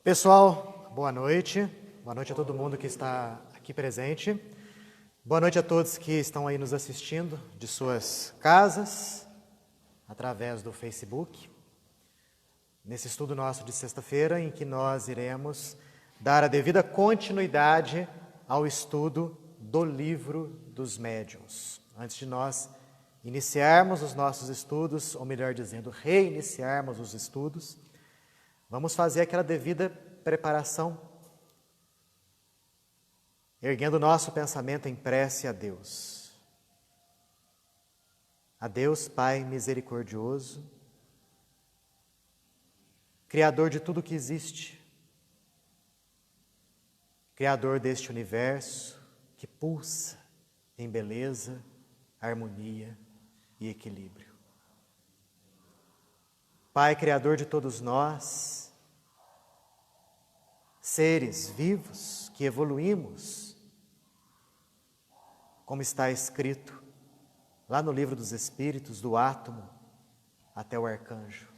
Pessoal, boa noite. Boa noite a todo mundo que está aqui presente. Boa noite a todos que estão aí nos assistindo de suas casas, através do Facebook. Nesse estudo nosso de sexta-feira, em que nós iremos dar a devida continuidade ao estudo do Livro dos Médiuns. Antes de nós iniciarmos os nossos estudos, ou melhor dizendo, reiniciarmos os estudos, vamos fazer aquela devida preparação, erguendo o nosso pensamento em prece a Deus. A Deus, Pai misericordioso, Criador de tudo que existe, Criador deste universo que pulsa em beleza, harmonia e equilíbrio. Pai Criador de todos nós, seres vivos que evoluímos, como está escrito lá no Livro dos Espíritos, do átomo até o arcanjo.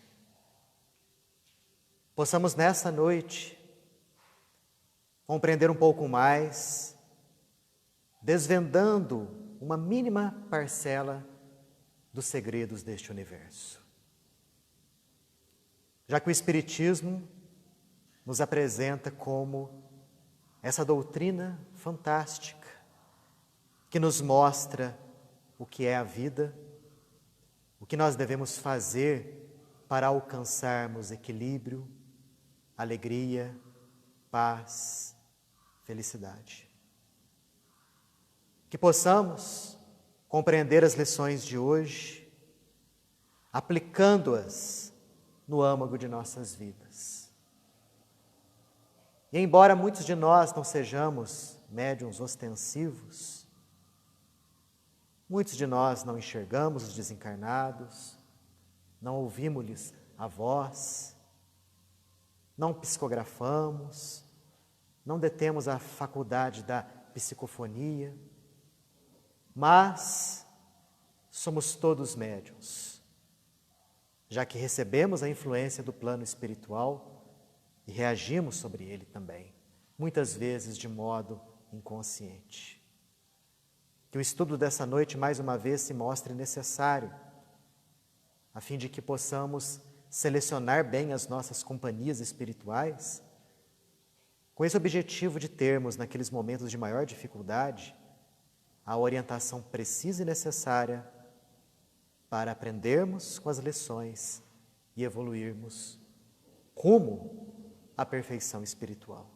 Possamos nessa noite compreender um pouco mais, desvendando uma mínima parcela dos segredos deste universo. Já que o Espiritismo nos apresenta como essa doutrina fantástica que nos mostra o que é a vida, o que nós devemos fazer para alcançarmos equilíbrio, alegria, paz, felicidade. Que possamos compreender as lições de hoje, aplicando-as no âmago de nossas vidas. E embora muitos de nós não sejamos médiuns ostensivos, muitos de nós não enxergamos os desencarnados, não ouvimos-lhes a voz, não psicografamos, não detemos a faculdade da psicofonia, mas somos todos médiuns, já que recebemos a influência do plano espiritual e reagimos sobre ele também, muitas vezes de modo inconsciente. Que o estudo dessa noite, mais uma vez, se mostre necessário, a fim de que possamos selecionar bem as nossas companhias espirituais, com esse objetivo de termos, naqueles momentos de maior dificuldade, a orientação precisa e necessária para aprendermos com as lições e evoluirmos rumo à perfeição espiritual.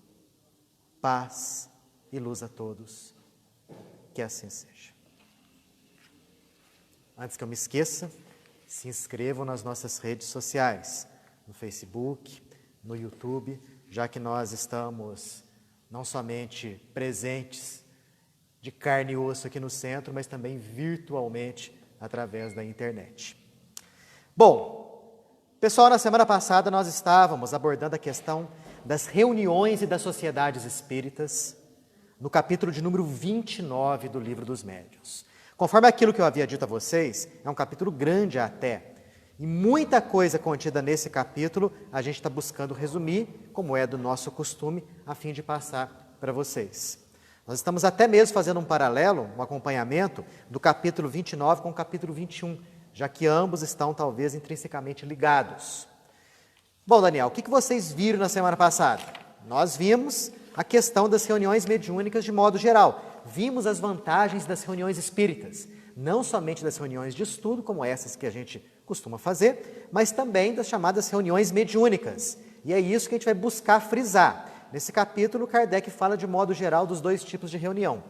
Paz e luz a todos, que assim seja. Antes que eu me esqueça, se inscrevam nas nossas redes sociais, no Facebook, no YouTube, já que nós estamos não somente presentes de carne e osso aqui no centro, mas também virtualmente através da internet. Bom, pessoal, na semana passada nós estávamos abordando a questão das reuniões e das sociedades espíritas, no capítulo de número 29 do Livro dos Médiuns. Conforme aquilo que eu havia dito a vocês, é um capítulo grande até, e muita coisa contida nesse capítulo a gente está buscando resumir, como é do nosso costume, a fim de passar para vocês. Nós estamos até mesmo fazendo um paralelo, um acompanhamento do capítulo 29 com o capítulo 21, já que ambos estão talvez intrinsecamente ligados. Bom, Daniel, o que vocês viram na semana passada? Nós vimos a questão das reuniões mediúnicas de modo geral. Vimos as vantagens das reuniões espíritas, não somente das reuniões de estudo, como essas que a gente costuma fazer, mas também das chamadas reuniões mediúnicas. E é isso que a gente vai buscar frisar. Nesse capítulo, Kardec fala de modo geral dos dois tipos de reunião.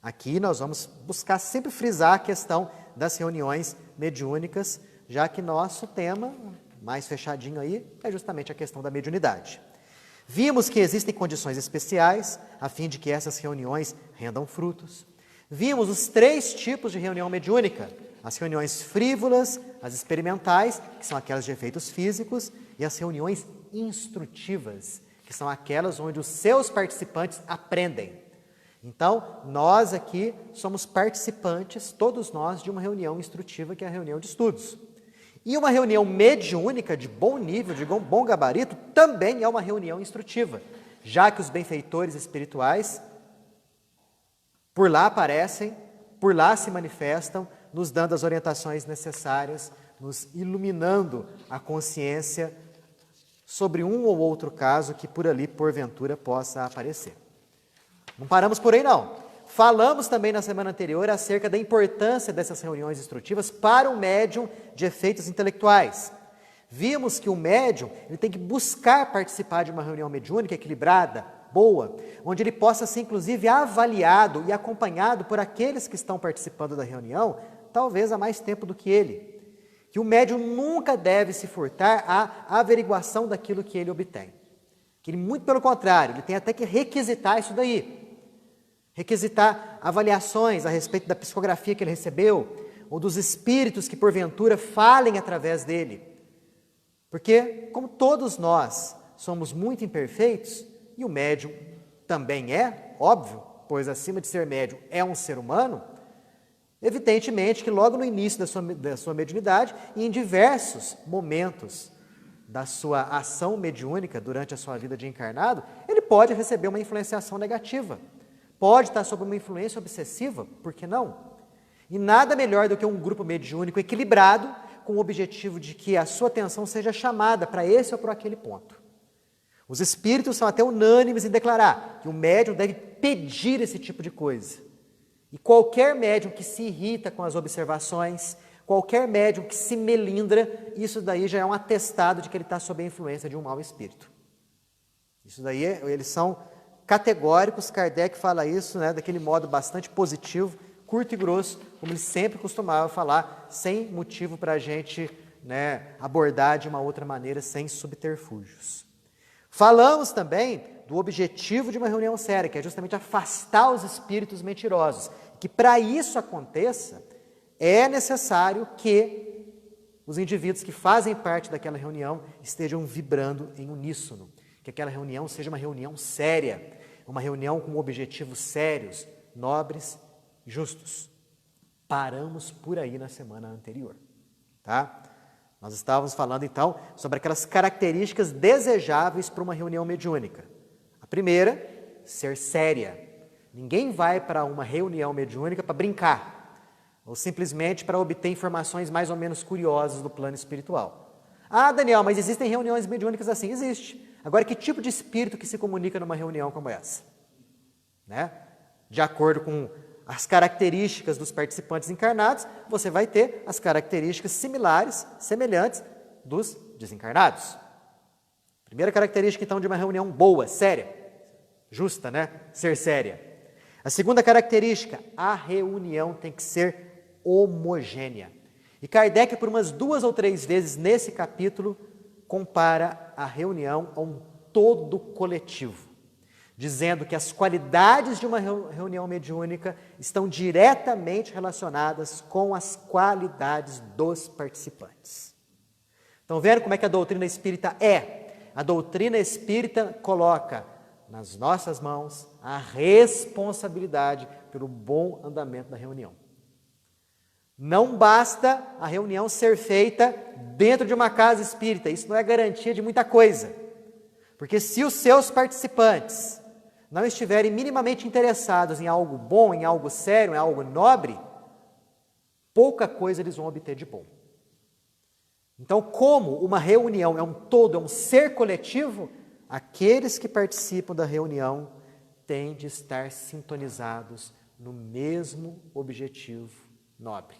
Aqui nós vamos buscar sempre frisar a questão das reuniões mediúnicas, já que nosso tema, mais fechadinho aí, é justamente a questão da mediunidade. Vimos que existem condições especiais, a fim de que essas reuniões rendam frutos. Vimos os 3 tipos de reunião mediúnica, as reuniões frívolas, as experimentais, que são aquelas de efeitos físicos, e as reuniões instrutivas, que são aquelas onde os seus participantes aprendem. Então, nós aqui somos participantes, todos nós, de uma reunião instrutiva, que é a reunião de estudos. E uma reunião mediúnica de bom nível, de bom gabarito, também é uma reunião instrutiva, já que os benfeitores espirituais por lá aparecem, por lá se manifestam, nos dando as orientações necessárias, nos iluminando a consciência sobre um ou outro caso que por ali, porventura, possa aparecer. Não paramos por aí, não. Falamos também na semana anterior acerca da importância dessas reuniões instrutivas para o médium de efeitos intelectuais. Vimos que o médium ele tem que buscar participar de uma reunião mediúnica equilibrada, boa, onde ele possa ser inclusive avaliado e acompanhado por aqueles que estão participando da reunião, talvez há mais tempo do que ele. Que o médium nunca deve se furtar à averiguação daquilo que ele obtém. Que ele, muito pelo contrário, ele tem até que requisitar isso daí. Requisitar avaliações a respeito da psicografia que ele recebeu, ou dos espíritos que porventura falem através dele. Porque, como todos nós somos muito imperfeitos, e o médium também é, óbvio, pois acima de ser médium é um ser humano, evidentemente que logo no início da sua mediunidade e em diversos momentos da sua ação mediúnica durante a sua vida de encarnado, ele pode receber uma influenciação negativa. Pode estar sob uma influência obsessiva, por que não? E nada melhor do que um grupo mediúnico equilibrado, com o objetivo de que a sua atenção seja chamada para esse ou para aquele ponto. Os espíritos são até unânimes em declarar que o médium deve pedir esse tipo de coisa. E qualquer médium que se irrita com as observações, qualquer médium que se melindra, isso daí já é um atestado de que ele está sob a influência de um mau espírito. Isso daí, eles são categóricos, Kardec fala isso, daquele modo bastante positivo, curto e grosso, como ele sempre costumava falar, sem motivo para a gente abordar de uma outra maneira, sem subterfúgios. Falamos também do objetivo de uma reunião séria, que é justamente afastar os espíritos mentirosos, que para isso aconteça, é necessário que os indivíduos que fazem parte daquela reunião estejam vibrando em uníssono, que aquela reunião seja uma reunião séria, uma reunião com objetivos sérios, nobres e justos. Paramos por aí na semana anterior, tá? Nós estávamos falando, então, sobre aquelas características desejáveis para uma reunião mediúnica. A primeira, ser séria. Ninguém vai para uma reunião mediúnica para brincar, ou simplesmente para obter informações mais ou menos curiosas do plano espiritual. Ah, Daniel, mas existem reuniões mediúnicas assim? Existe. Agora, que tipo de espírito que se comunica numa reunião como essa? De acordo com as características dos participantes encarnados, você vai ter as características similares, semelhantes dos desencarnados. Primeira característica, então, de uma reunião boa, séria, justa, ser séria. A segunda característica, a reunião tem que ser homogênea. E Kardec, por umas 2 ou 3 vezes nesse capítulo, compara a reunião a um todo coletivo, dizendo que as qualidades de uma reunião mediúnica estão diretamente relacionadas com as qualidades dos participantes. Estão vendo como é que a doutrina espírita é? A doutrina espírita coloca nas nossas mãos a responsabilidade pelo bom andamento da reunião. Não basta a reunião ser feita dentro de uma casa espírita, isso não é garantia de muita coisa. Porque se os seus participantes não estiverem minimamente interessados em algo bom, em algo sério, em algo nobre, pouca coisa eles vão obter de bom. Então, como uma reunião é um todo, é um ser coletivo, aqueles que participam da reunião têm de estar sintonizados no mesmo objetivo nobre.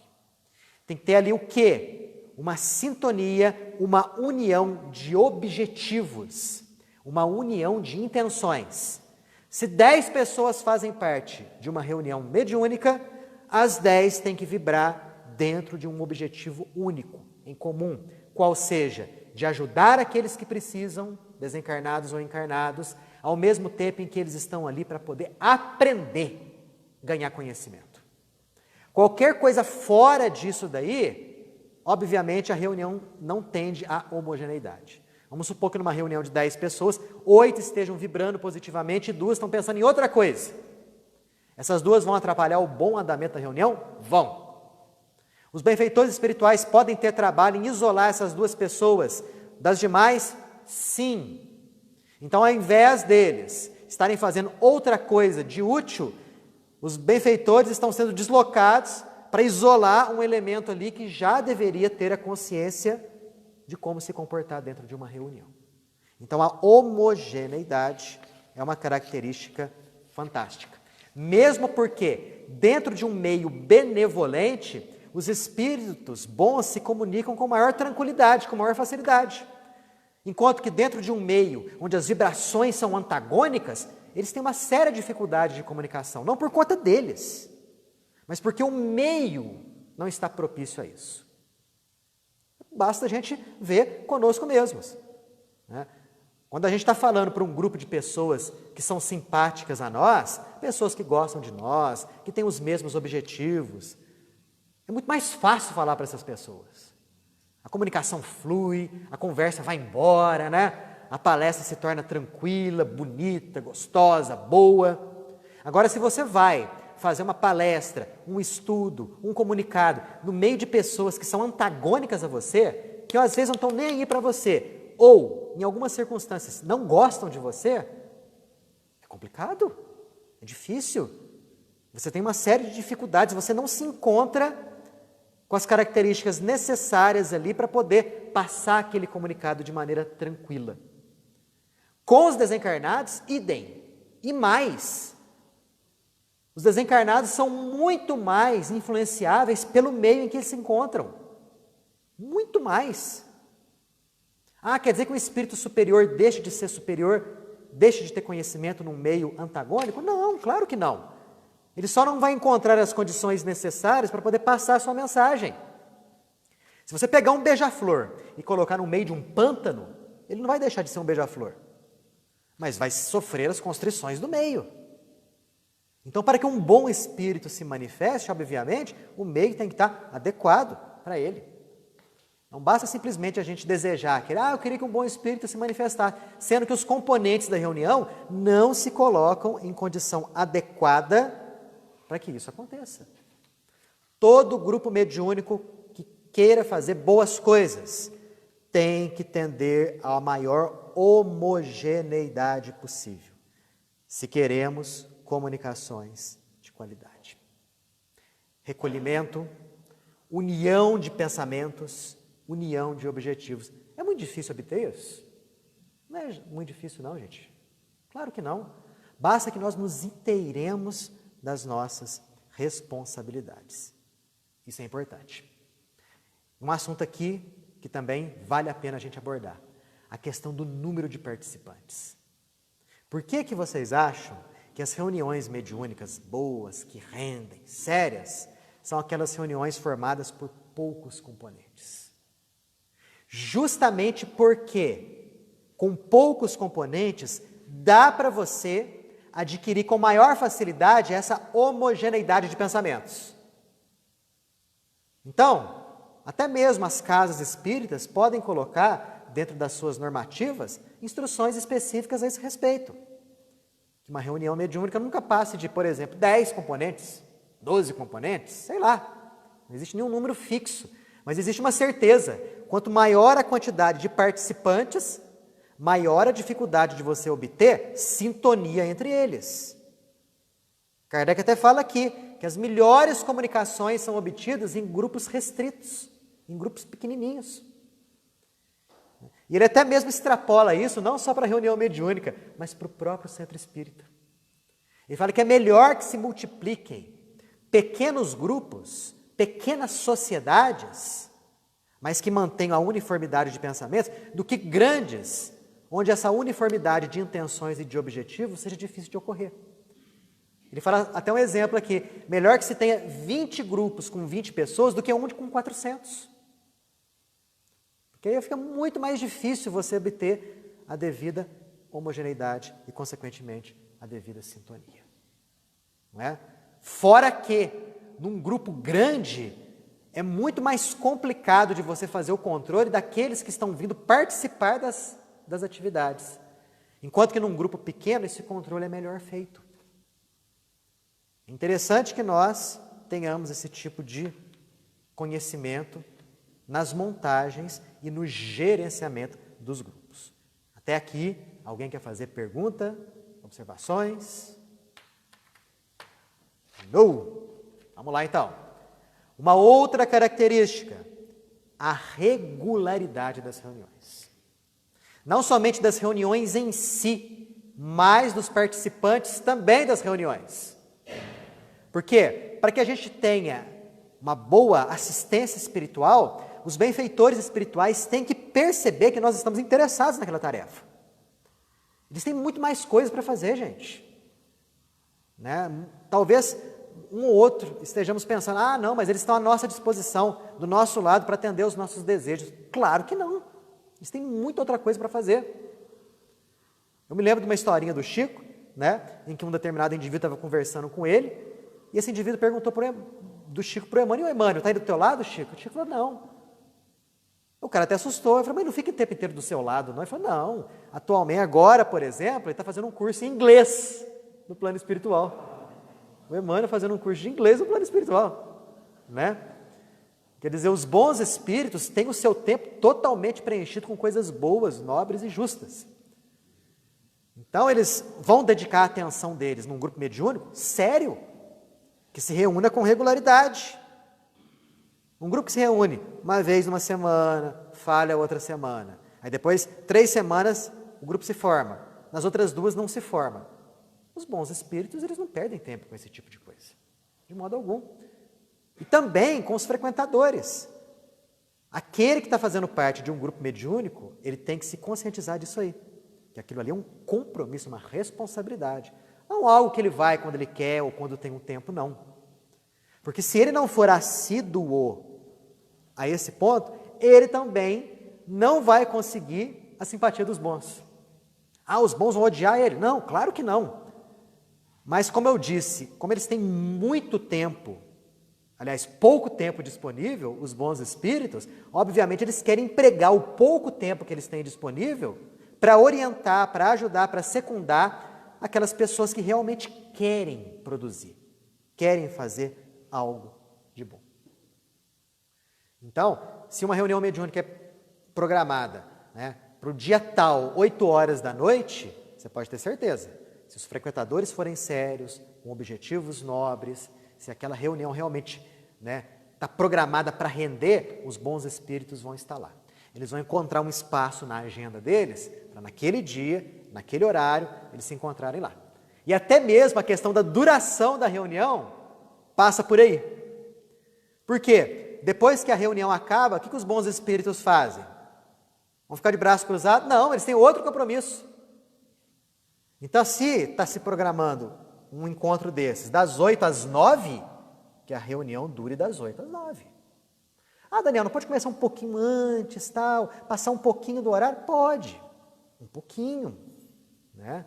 Tem que ter ali o quê? Uma sintonia, uma união de objetivos, uma união de intenções. Se 10 pessoas fazem parte de uma reunião mediúnica, as 10 têm que vibrar dentro de um objetivo único, em comum, qual seja, de ajudar aqueles que precisam, desencarnados ou encarnados, ao mesmo tempo em que eles estão ali para poder aprender, ganhar conhecimento. Qualquer coisa fora disso daí, obviamente a reunião não tende à homogeneidade. Vamos supor que numa reunião de 10 pessoas, 8 estejam vibrando positivamente e 2 estão pensando em outra coisa. Essas 2 vão atrapalhar o bom andamento da reunião? Vão. Os benfeitores espirituais podem ter trabalho em isolar essas duas pessoas das demais? Sim. Então, ao invés deles estarem fazendo outra coisa de útil, os benfeitores estão sendo deslocados para isolar um elemento ali que já deveria ter a consciência de como se comportar dentro de uma reunião. Então, a homogeneidade é uma característica fantástica. Mesmo porque, dentro de um meio benevolente, os espíritos bons se comunicam com maior tranquilidade, com maior facilidade. Enquanto que dentro de um meio onde as vibrações são antagônicas, eles têm uma séria dificuldade de comunicação, não por conta deles, mas porque o meio não está propício a isso. Basta a gente ver conosco mesmos, né? Quando a gente está falando para um grupo de pessoas que são simpáticas a nós, pessoas que gostam de nós, que têm os mesmos objetivos, é muito mais fácil falar para essas pessoas. A comunicação flui, a conversa vai embora, né? A palestra se torna tranquila, bonita, gostosa, boa. Agora, se você vai fazer uma palestra, um estudo, um comunicado, no meio de pessoas que são antagônicas a você, que às vezes não estão nem aí para você, ou, em algumas circunstâncias, não gostam de você, é complicado, é difícil. Você tem uma série de dificuldades, você não se encontra com as características necessárias ali para poder passar aquele comunicado de maneira tranquila. Com os desencarnados, idem. E mais, os desencarnados são muito mais influenciáveis pelo meio em que eles se encontram. Muito mais. Ah, quer dizer que um espírito superior deixa de ser superior, deixa de ter conhecimento num meio antagônico? Não, claro que não. Ele só não vai encontrar as condições necessárias para poder passar a sua mensagem. Se você pegar um beija-flor e colocar no meio de um pântano, ele não vai deixar de ser um beija-flor, mas vai sofrer as constrições do meio. Então, para que um bom espírito se manifeste, obviamente, o meio tem que estar adequado para ele. Não basta simplesmente a gente desejar, eu queria que um bom espírito se manifestasse, sendo que os componentes da reunião não se colocam em condição adequada para que isso aconteça. Todo grupo mediúnico que queira fazer boas coisas tem que tender à maior homogeneidade possível, se queremos comunicações de qualidade. Recolhimento, união de pensamentos, união de objetivos. É muito difícil obter isso? Não é muito difícil não, gente. Claro que não. Basta que nós nos inteiremos das nossas responsabilidades. Isso é importante. Um assunto aqui que também vale a pena a gente abordar. A questão do número de participantes. Por que vocês acham que as reuniões mediúnicas boas, que rendem, sérias, são aquelas reuniões formadas por poucos componentes? Justamente porque, com poucos componentes, dá para você adquirir com maior facilidade essa homogeneidade de pensamentos. Então, até mesmo as casas espíritas podem colocar, dentro das suas normativas, instruções específicas a esse respeito. Que uma reunião mediúnica nunca passe de, por exemplo, 10 componentes, 12 componentes, sei lá. Não existe nenhum número fixo, mas existe uma certeza. Quanto maior a quantidade de participantes, maior a dificuldade de você obter sintonia entre eles. Kardec até fala aqui que as melhores comunicações são obtidas em grupos restritos, em grupos pequenininhos. E ele até mesmo extrapola isso, não só para a reunião mediúnica, mas para o próprio centro espírita. Ele fala que é melhor que se multipliquem pequenos grupos, pequenas sociedades, mas que mantenham a uniformidade de pensamentos, do que grandes, onde essa uniformidade de intenções e de objetivos seja difícil de ocorrer. Ele fala até um exemplo aqui, melhor que se tenha 20 grupos com 20 pessoas do que um com 400. Porque aí fica muito mais difícil você obter a devida homogeneidade e, consequentemente, a devida sintonia. Não é? Fora que, num grupo grande, é muito mais complicado de você fazer o controle daqueles que estão vindo participar das atividades. Enquanto que num grupo pequeno, esse controle é melhor feito. É interessante que nós tenhamos esse tipo de conhecimento nas montagens e no gerenciamento dos grupos. Até aqui, alguém quer fazer pergunta, observações? Não! Vamos lá então. Uma outra característica, a regularidade das reuniões. Não somente das reuniões em si, mas dos participantes também das reuniões. Por quê? Para que a gente tenha uma boa assistência espiritual, os benfeitores espirituais têm que perceber que nós estamos interessados naquela tarefa. Eles têm muito mais coisas para fazer, gente. Né? Talvez um ou outro estejamos pensando, não, mas eles estão à nossa disposição, do nosso lado, para atender os nossos desejos. Claro que não. Eles têm muita outra coisa para fazer. Eu me lembro de uma historinha do Chico, né, em que um determinado indivíduo estava conversando com ele, e esse indivíduo perguntou do Chico para o Emmanuel, e o Emmanuel, está aí do teu lado, Chico? O Chico falou, não. O cara até assustou, eu falei, mas não fica o tempo inteiro do seu lado, não? Ele falou, não, atualmente, agora, por exemplo, ele está fazendo um curso em inglês no plano espiritual. O Emmanuel fazendo um curso de inglês no plano espiritual, né? Quer dizer, os bons espíritos têm o seu tempo totalmente preenchido com coisas boas, nobres e justas. Então, eles vão dedicar a atenção deles num grupo mediúnico sério, que se reúna com regularidade. Um grupo que se reúne uma vez numa semana, falha outra semana. Aí depois, 3 semanas, o grupo se forma. Nas outras 2 não se forma. Os bons espíritos, eles não perdem tempo com esse tipo de coisa. De modo algum. E também com os frequentadores. Aquele que está fazendo parte de um grupo mediúnico, ele tem que se conscientizar disso aí. Que aquilo ali é um compromisso, uma responsabilidade. Não algo que ele vai quando ele quer ou quando tem um tempo, não. Porque se ele não for assíduo a esse ponto, ele também não vai conseguir a simpatia dos bons. Os bons vão odiar ele. Não, claro que não. Mas como eu disse, como eles têm muito tempo, aliás, pouco tempo disponível, os bons espíritos, obviamente eles querem empregar o pouco tempo que eles têm disponível para orientar, para ajudar, para secundar aquelas pessoas que realmente querem produzir, querem fazer algo de bom. Então, se uma reunião mediúnica é programada, né, para o dia tal, 8 horas da noite, você pode ter certeza, se os frequentadores forem sérios, com objetivos nobres, se aquela reunião realmente está programada para render, os bons espíritos vão estar lá. Eles vão encontrar um espaço na agenda deles, para naquele dia, naquele horário, eles se encontrarem lá. E até mesmo a questão da duração da reunião passa por aí. Por quê? Depois que a reunião acaba, o que os bons espíritos fazem? Vão ficar de braço cruzado? Não, eles têm outro compromisso. Então, se está se programando um encontro desses, das 8 às 9, que a reunião dure das 8 às 9. Daniel, não pode começar um pouquinho antes, tal, passar um pouquinho do horário? Pode, um pouquinho, né?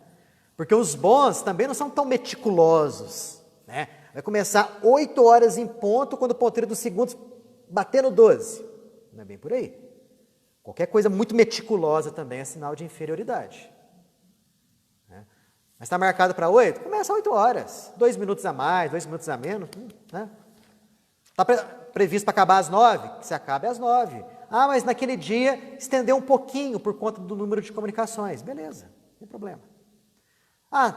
Porque os bons também não são tão meticulosos, né? Vai começar 8 horas em ponto, quando o ponteiro dos segundos bater no 12. Não é bem por aí. Qualquer coisa muito meticulosa também é sinal de inferioridade. Né? Mas está marcado para 8? Começa 8 horas. 2 minutos a mais, 2 minutos a menos. Né? Está previsto para acabar às 9? Que se acabe às 9. Mas naquele dia estendeu um pouquinho por conta do número de comunicações. Beleza, não tem problema.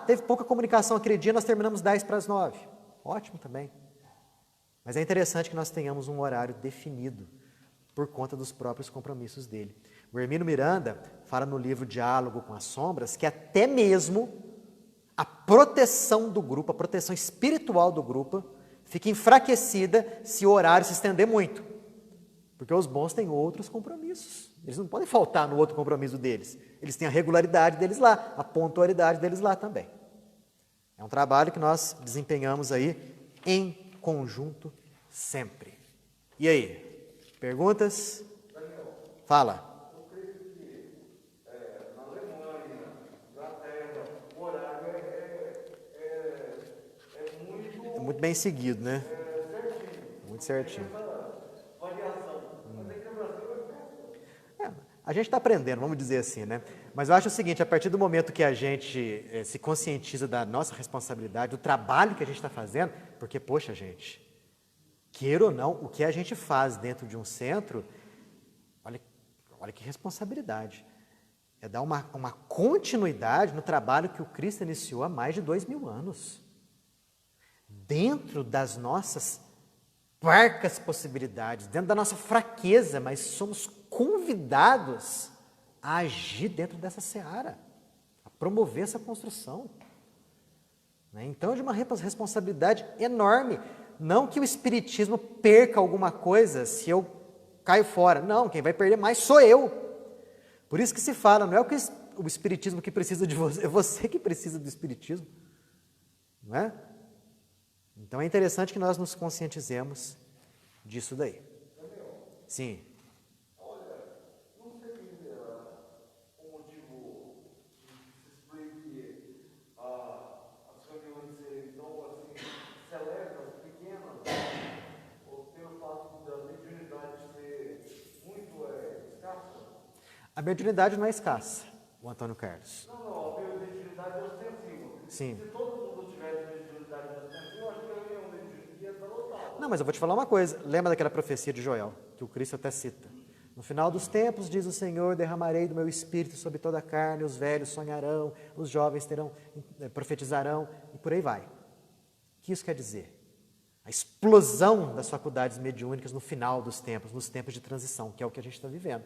Teve pouca comunicação aquele dia, nós terminamos 10 para as 9. Ótimo também. Mas é interessante que nós tenhamos um horário definido por conta dos próprios compromissos dele. O Hermínio Miranda fala no livro Diálogo com as Sombras que até mesmo a proteção do grupo, a proteção espiritual do grupo, fica enfraquecida se o horário se estender muito. Porque os bons têm outros compromissos. Eles não podem faltar no outro compromisso deles. Eles têm a regularidade deles lá, a pontualidade deles lá também. É um trabalho que nós desempenhamos aí em conjunto sempre. E aí? Perguntas? Daniel, Fala. eu creio que na Alemanha, Inglaterra, o horário é muito... É muito bem seguido, né? certinho. Muito certinho. Essa variação. Mas aqui no Brasil A gente está aprendendo, vamos dizer assim, né? Mas eu acho o seguinte, a partir do momento que a gente se conscientiza da nossa responsabilidade, do trabalho que a gente está fazendo, porque, poxa, gente, queira ou não, o que a gente faz dentro de um centro, olha que responsabilidade. É dar uma continuidade no trabalho que o Cristo iniciou há mais de 2000 anos. Dentro das nossas parcas possibilidades, dentro da nossa fraqueza, mas somos convidados a agir dentro dessa seara, a promover essa construção. Então, é de uma responsabilidade enorme. Não que o Espiritismo perca alguma coisa se eu caio fora. Não, quem vai perder mais sou eu. Por isso que se fala, não é o Espiritismo que precisa de você, é você que precisa do Espiritismo. Não é? Então, é interessante que nós nos conscientizemos disso daí. Sim. A mediunidade não é escassa, o Antônio Carlos. Não, a mediunidade é ostensiva. Sim. Se todo mundo tivesse mediunidade ostensiva, eu acho que eu ia mediunidade estar lotado. Não, mas eu vou te falar uma coisa. Lembra daquela profecia de Joel, que o Cristo até cita? No final dos tempos, diz o Senhor, derramarei do meu espírito sobre toda a carne, os velhos sonharão, os jovens profetizarão, e por aí vai. O que isso quer dizer? A explosão das faculdades mediúnicas no final dos tempos, nos tempos de transição, que é o que a gente está vivendo.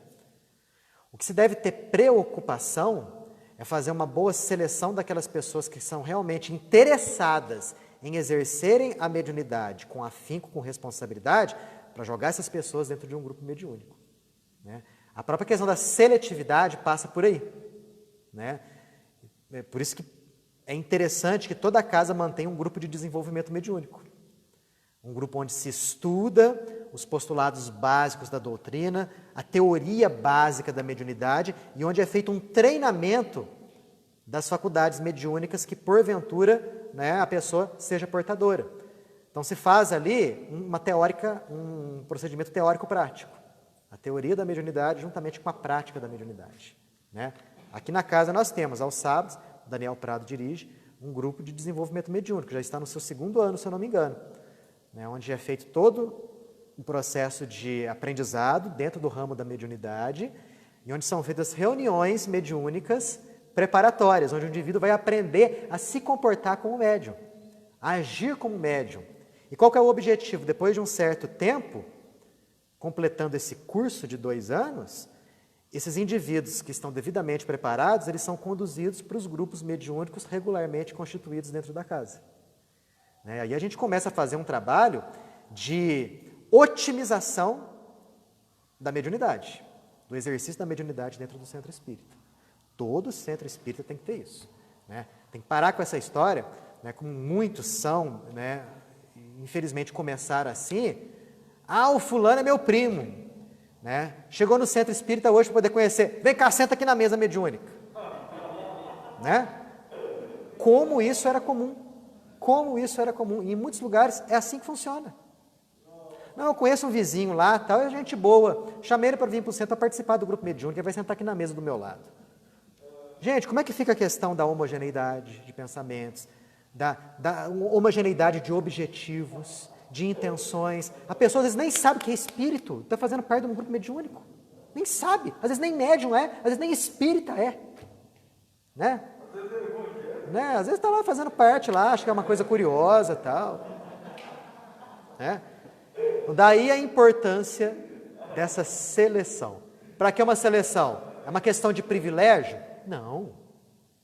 O que se deve ter preocupação é fazer uma boa seleção daquelas pessoas que são realmente interessadas em exercerem a mediunidade com afinco, com responsabilidade, para jogar essas pessoas dentro de um grupo mediúnico. Né? A própria questão da seletividade passa por aí. Né? É por isso que é interessante que toda casa mantenha um grupo de desenvolvimento mediúnico. Um grupo onde se estuda os postulados básicos da doutrina, a teoria básica da mediunidade e onde é feito um treinamento das faculdades mediúnicas que, porventura, né, a pessoa seja portadora. Então, se faz ali um procedimento teórico-prático. A teoria da mediunidade juntamente com a prática da mediunidade. Né? Aqui na casa nós temos, aos sábados, o Daniel Prado dirige, um grupo de desenvolvimento mediúnico, já está no seu 2º ano, se eu não me engano. Né, onde é feito todo um processo de aprendizado dentro do ramo da mediunidade e onde são feitas reuniões mediúnicas preparatórias, onde o indivíduo vai aprender a se comportar como médium, a agir como médium. E qual que é o objetivo? Depois de um certo tempo, completando esse curso de 2 anos, esses indivíduos que estão devidamente preparados, eles são conduzidos para os grupos mediúnicos regularmente constituídos dentro da casa. Aí a gente começa a fazer um trabalho de otimização da mediunidade, do exercício da mediunidade dentro do centro espírita. Todo centro espírita tem que ter isso. Né? Tem que parar com essa história, né, como muitos são, né, infelizmente começaram assim, o fulano é meu primo. Né? Chegou no centro espírita hoje para poder conhecer, vem cá, senta aqui na mesa mediúnica. Né? Como isso era comum. Como isso era comum. E em muitos lugares é assim que funciona. Não, eu conheço um vizinho lá, tal, é gente boa. Chamei ele para vir para o centro para participar do grupo mediúnico, ele vai sentar aqui na mesa do meu lado. Gente, como é que fica a questão da homogeneidade de pensamentos, da homogeneidade de objetivos, de intenções? A pessoa às vezes nem sabe o que é espírito, está fazendo parte de um grupo mediúnico. Nem sabe. Às vezes nem médium é, às vezes nem espírita é. Né? Né? Às vezes está lá fazendo parte lá, acha que é uma coisa curiosa e tal. Né? Daí a importância dessa seleção. Para que uma seleção? É uma questão de privilégio? Não,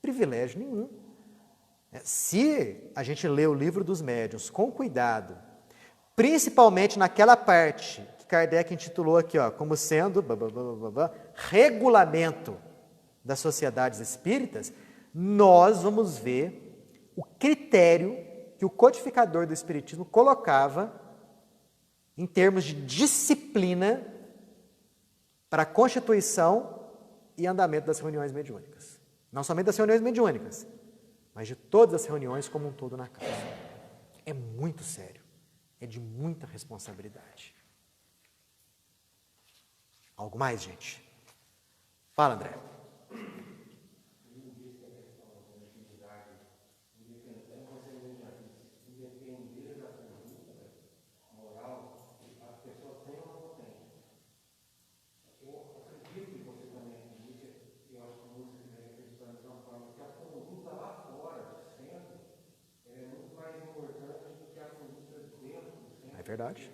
privilégio nenhum. Se a gente lê o livro dos médiuns com cuidado, principalmente naquela parte que Kardec intitulou aqui, como sendo regulamento das sociedades espíritas, nós vamos ver o critério que o codificador do Espiritismo colocava em termos de disciplina para a constituição e andamento das reuniões mediúnicas. Não somente das reuniões mediúnicas, mas de todas as reuniões como um todo na casa. É muito sério, é de muita responsabilidade. Algo mais, gente? Fala, André. Verdade.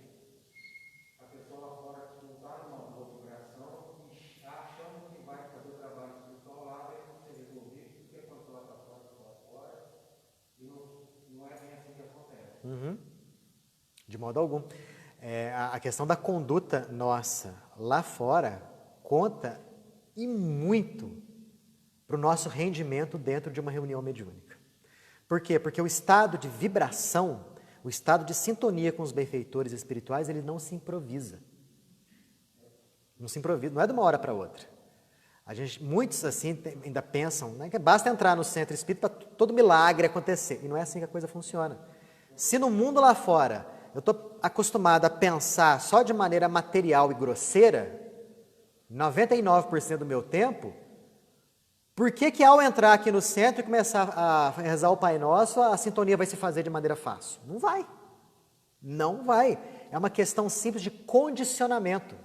A pessoa lá fora que não está numa boa vibração e achando que vai fazer o trabalho espiritual lá, vai ser resolvido, porque quando ela está fora, e não é bem assim que acontece. Uhum. De modo algum. A questão da conduta nossa lá fora conta e muito para o nosso rendimento dentro de uma reunião mediúnica. Por quê? Porque o estado de vibração, o estado de sintonia com os benfeitores espirituais, ele não se improvisa. Não se improvisa, não é de uma hora para outra. Muitos assim ainda pensam, né, que basta entrar no centro espírita para todo milagre acontecer. E não é assim que a coisa funciona. Se no mundo lá fora eu estou acostumado a pensar só de maneira material e grosseira, 99% do meu tempo, por que ao entrar aqui no centro e começar a rezar o Pai Nosso, a sintonia vai se fazer de maneira fácil? Não vai. Não vai. É uma questão simples de condicionamento.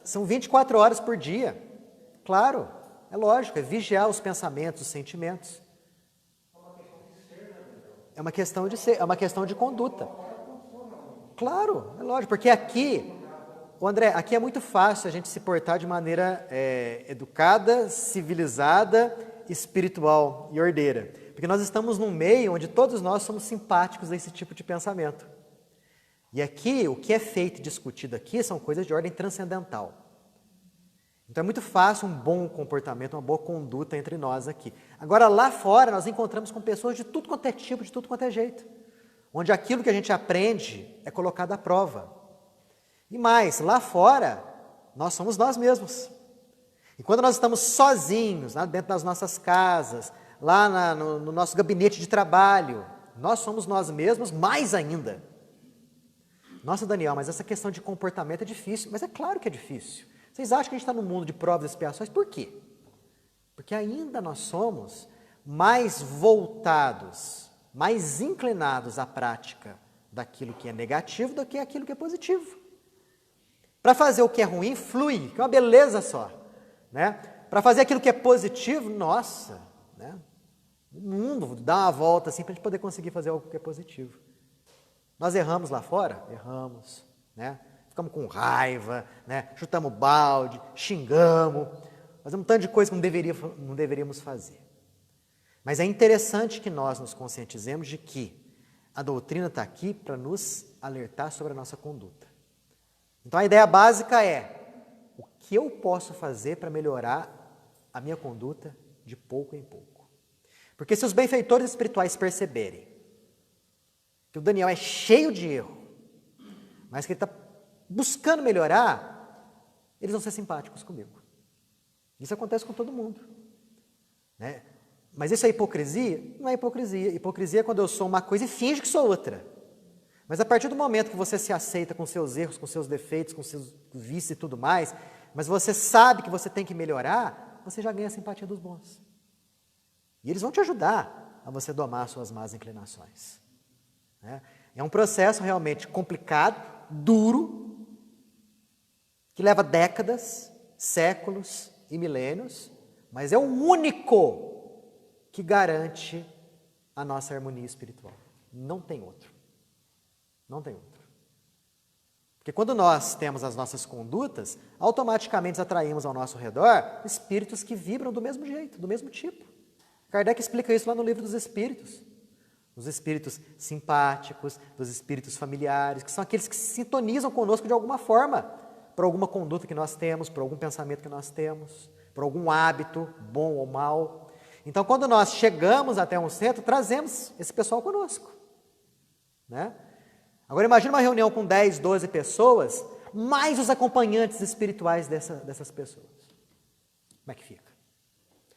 São 24 horas por dia. Claro, é lógico, é vigiar os pensamentos, os sentimentos. É uma questão de ser, é uma questão de conduta. Claro, é lógico, porque aqui, André, aqui é muito fácil a gente se portar de maneira educada, civilizada, espiritual e ordeira. Porque nós estamos num meio onde todos nós somos simpáticos a esse tipo de pensamento. E aqui, o que é feito e discutido aqui são coisas de ordem transcendental. Então é muito fácil um bom comportamento, uma boa conduta entre nós aqui. Agora, lá fora, nós encontramos com pessoas de tudo quanto é tipo, de tudo quanto é jeito. Onde aquilo que a gente aprende é colocado à prova. E mais, lá fora, nós somos nós mesmos. E quando nós estamos sozinhos, né, dentro das nossas casas, lá no nosso gabinete de trabalho, nós somos nós mesmos mais ainda. Nossa, Daniel, mas essa questão de comportamento é difícil. Mas é claro que é difícil. Vocês acham que a gente está num mundo de provas e expiações? Por quê? Porque ainda nós somos mais voltados, mais inclinados à prática daquilo que é negativo do que aquilo que é positivo. Para fazer o que é ruim, flui, que é uma beleza só. Né? Para fazer aquilo que é positivo, nossa, né? O mundo dá uma volta assim para a gente poder conseguir fazer algo que é positivo. Nós erramos lá fora? Erramos, né? Ficamos com raiva, né? Chutamos balde, xingamos, fazemos um tanto de coisa que não deveríamos fazer. Mas é interessante que nós nos conscientizemos de que a doutrina está aqui para nos alertar sobre a nossa conduta. Então a ideia básica é: o que eu posso fazer para melhorar a minha conduta de pouco em pouco? Porque se os benfeitores espirituais perceberem que o Daniel é cheio de erro, mas que ele está buscando melhorar, eles vão ser simpáticos comigo. Isso acontece com todo mundo. Né? Mas isso é hipocrisia? Não é hipocrisia. Hipocrisia é quando eu sou uma coisa e finjo que sou outra. Mas a partir do momento que você se aceita com seus erros, com seus defeitos, com seus vícios e tudo mais, mas você sabe que você tem que melhorar, você já ganha a simpatia dos bons. E eles vão te ajudar a você domar suas más inclinações. Né? É um processo realmente complicado, duro, que leva décadas, séculos e milênios, mas é o único que garante a nossa harmonia espiritual. Não tem outro. Não tem outro. Porque quando nós temos as nossas condutas, automaticamente atraímos ao nosso redor espíritos que vibram do mesmo jeito, do mesmo tipo. Kardec explica isso lá no Livro dos Espíritos. Os espíritos simpáticos, dos espíritos familiares, que são aqueles que se sintonizam conosco de alguma forma, por alguma conduta que nós temos, por algum pensamento que nós temos, por algum hábito, bom ou mal. Então, quando nós chegamos até um centro, trazemos esse pessoal conosco. Né? Agora, imagine uma reunião com 10, 12 pessoas, mais os acompanhantes espirituais dessas pessoas. Como é que fica?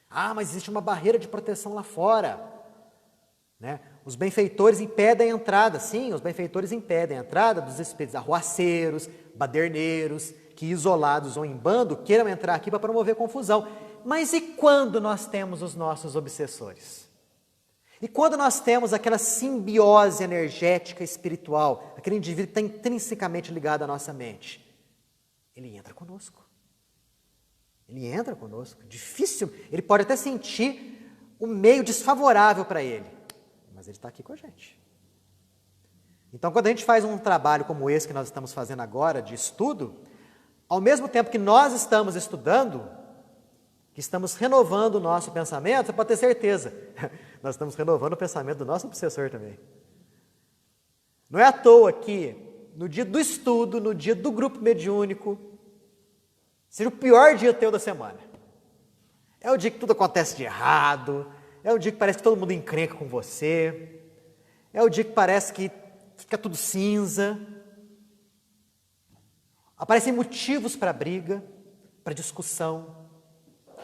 Ah, mas existe uma barreira de proteção lá fora. Né? Os benfeitores impedem a entrada, sim, os benfeitores impedem a entrada dos espíritos arruaceiros, baderneiros, que isolados ou em bando queiram entrar aqui para promover confusão. Mas e quando nós temos os nossos obsessores? E quando nós temos aquela simbiose energética espiritual, aquele indivíduo que está intrinsecamente ligado à nossa mente? Ele entra conosco. Ele entra conosco. Difícil, ele pode até sentir o meio desfavorável para ele, mas ele está aqui com a gente. Então, quando a gente faz um trabalho como esse que nós estamos fazendo agora, de estudo, ao mesmo tempo que nós estamos estudando, que estamos renovando o nosso pensamento, você pode ter certeza, nós estamos renovando o pensamento do nosso obsessor também. Não é à toa que, no dia do estudo, no dia do grupo mediúnico, seja o pior dia teu da semana. É o dia que tudo acontece de errado, é o dia que parece que todo mundo encrenca com você, é o dia que parece que fica tudo cinza, aparecem motivos para briga, para discussão.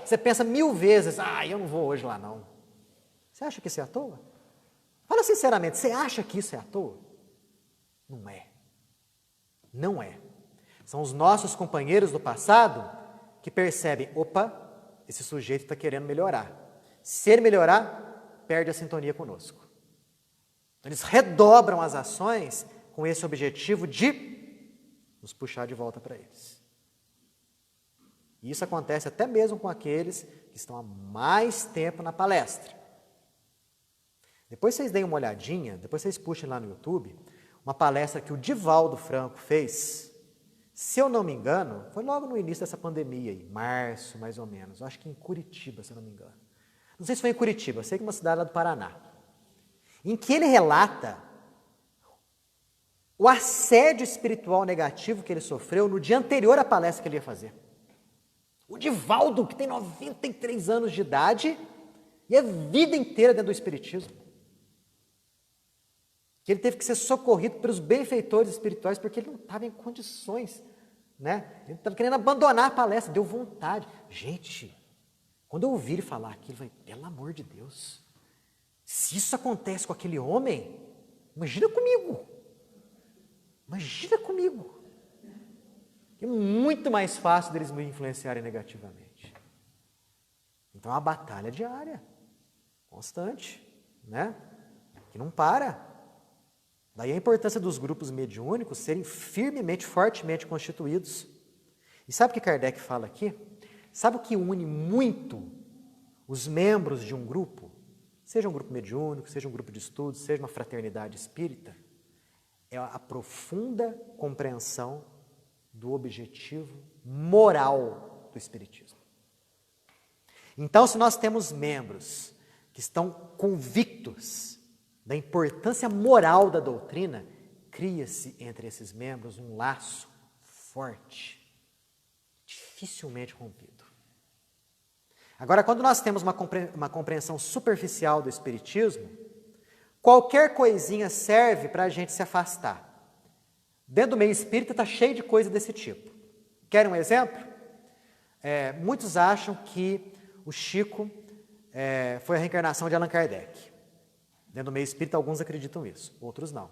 Você pensa 1000 vezes, eu não vou hoje lá não. Você acha que isso é à toa? Fala sinceramente, você acha que isso é à toa? Não é. Não é. São os nossos companheiros do passado que percebem, opa, esse sujeito está querendo melhorar. Se ele melhorar, perde a sintonia conosco. Eles redobram as ações com esse objetivo de nos puxar de volta para eles. E isso acontece até mesmo com aqueles que estão há mais tempo na palestra. Depois vocês deem uma olhadinha, depois vocês puxem lá no YouTube, uma palestra que o Divaldo Franco fez, se eu não me engano, foi logo no início dessa pandemia, em março mais ou menos, acho que em Curitiba, se eu não me engano. Não sei se foi em Curitiba, sei que é uma cidade lá do Paraná. Em que ele relata o assédio espiritual negativo que ele sofreu no dia anterior à palestra que ele ia fazer. O Divaldo, que tem 93 anos de idade e a vida inteira dentro do espiritismo. Que ele teve que ser socorrido pelos benfeitores espirituais porque ele não estava em condições, né? Ele estava querendo abandonar a palestra, deu vontade. Gente, quando eu ouvi ele falar aquilo, eu falei, pelo amor de Deus, se isso acontece com aquele homem, imagina comigo. Imagina comigo. É muito mais fácil deles me influenciarem negativamente. Então é uma batalha diária, constante, né? Que não para. Daí a importância dos grupos mediúnicos serem firmemente, fortemente constituídos. E sabe o que Kardec fala aqui? Sabe o que une muito os membros de um grupo? Seja um grupo mediúnico, seja um grupo de estudos, seja uma fraternidade espírita, é a profunda compreensão do objetivo moral do espiritismo. Então, se nós temos membros que estão convictos da importância moral da doutrina, cria-se entre esses membros um laço forte, dificilmente rompido. Agora, quando nós temos uma compreensão superficial do espiritismo, qualquer coisinha serve para a gente se afastar. Dentro do meio espírita está cheio de coisa desse tipo. Querem um exemplo? Muitos acham que o Chico foi a reencarnação de Allan Kardec. Dentro do meio espírita, alguns acreditam nisso, outros não.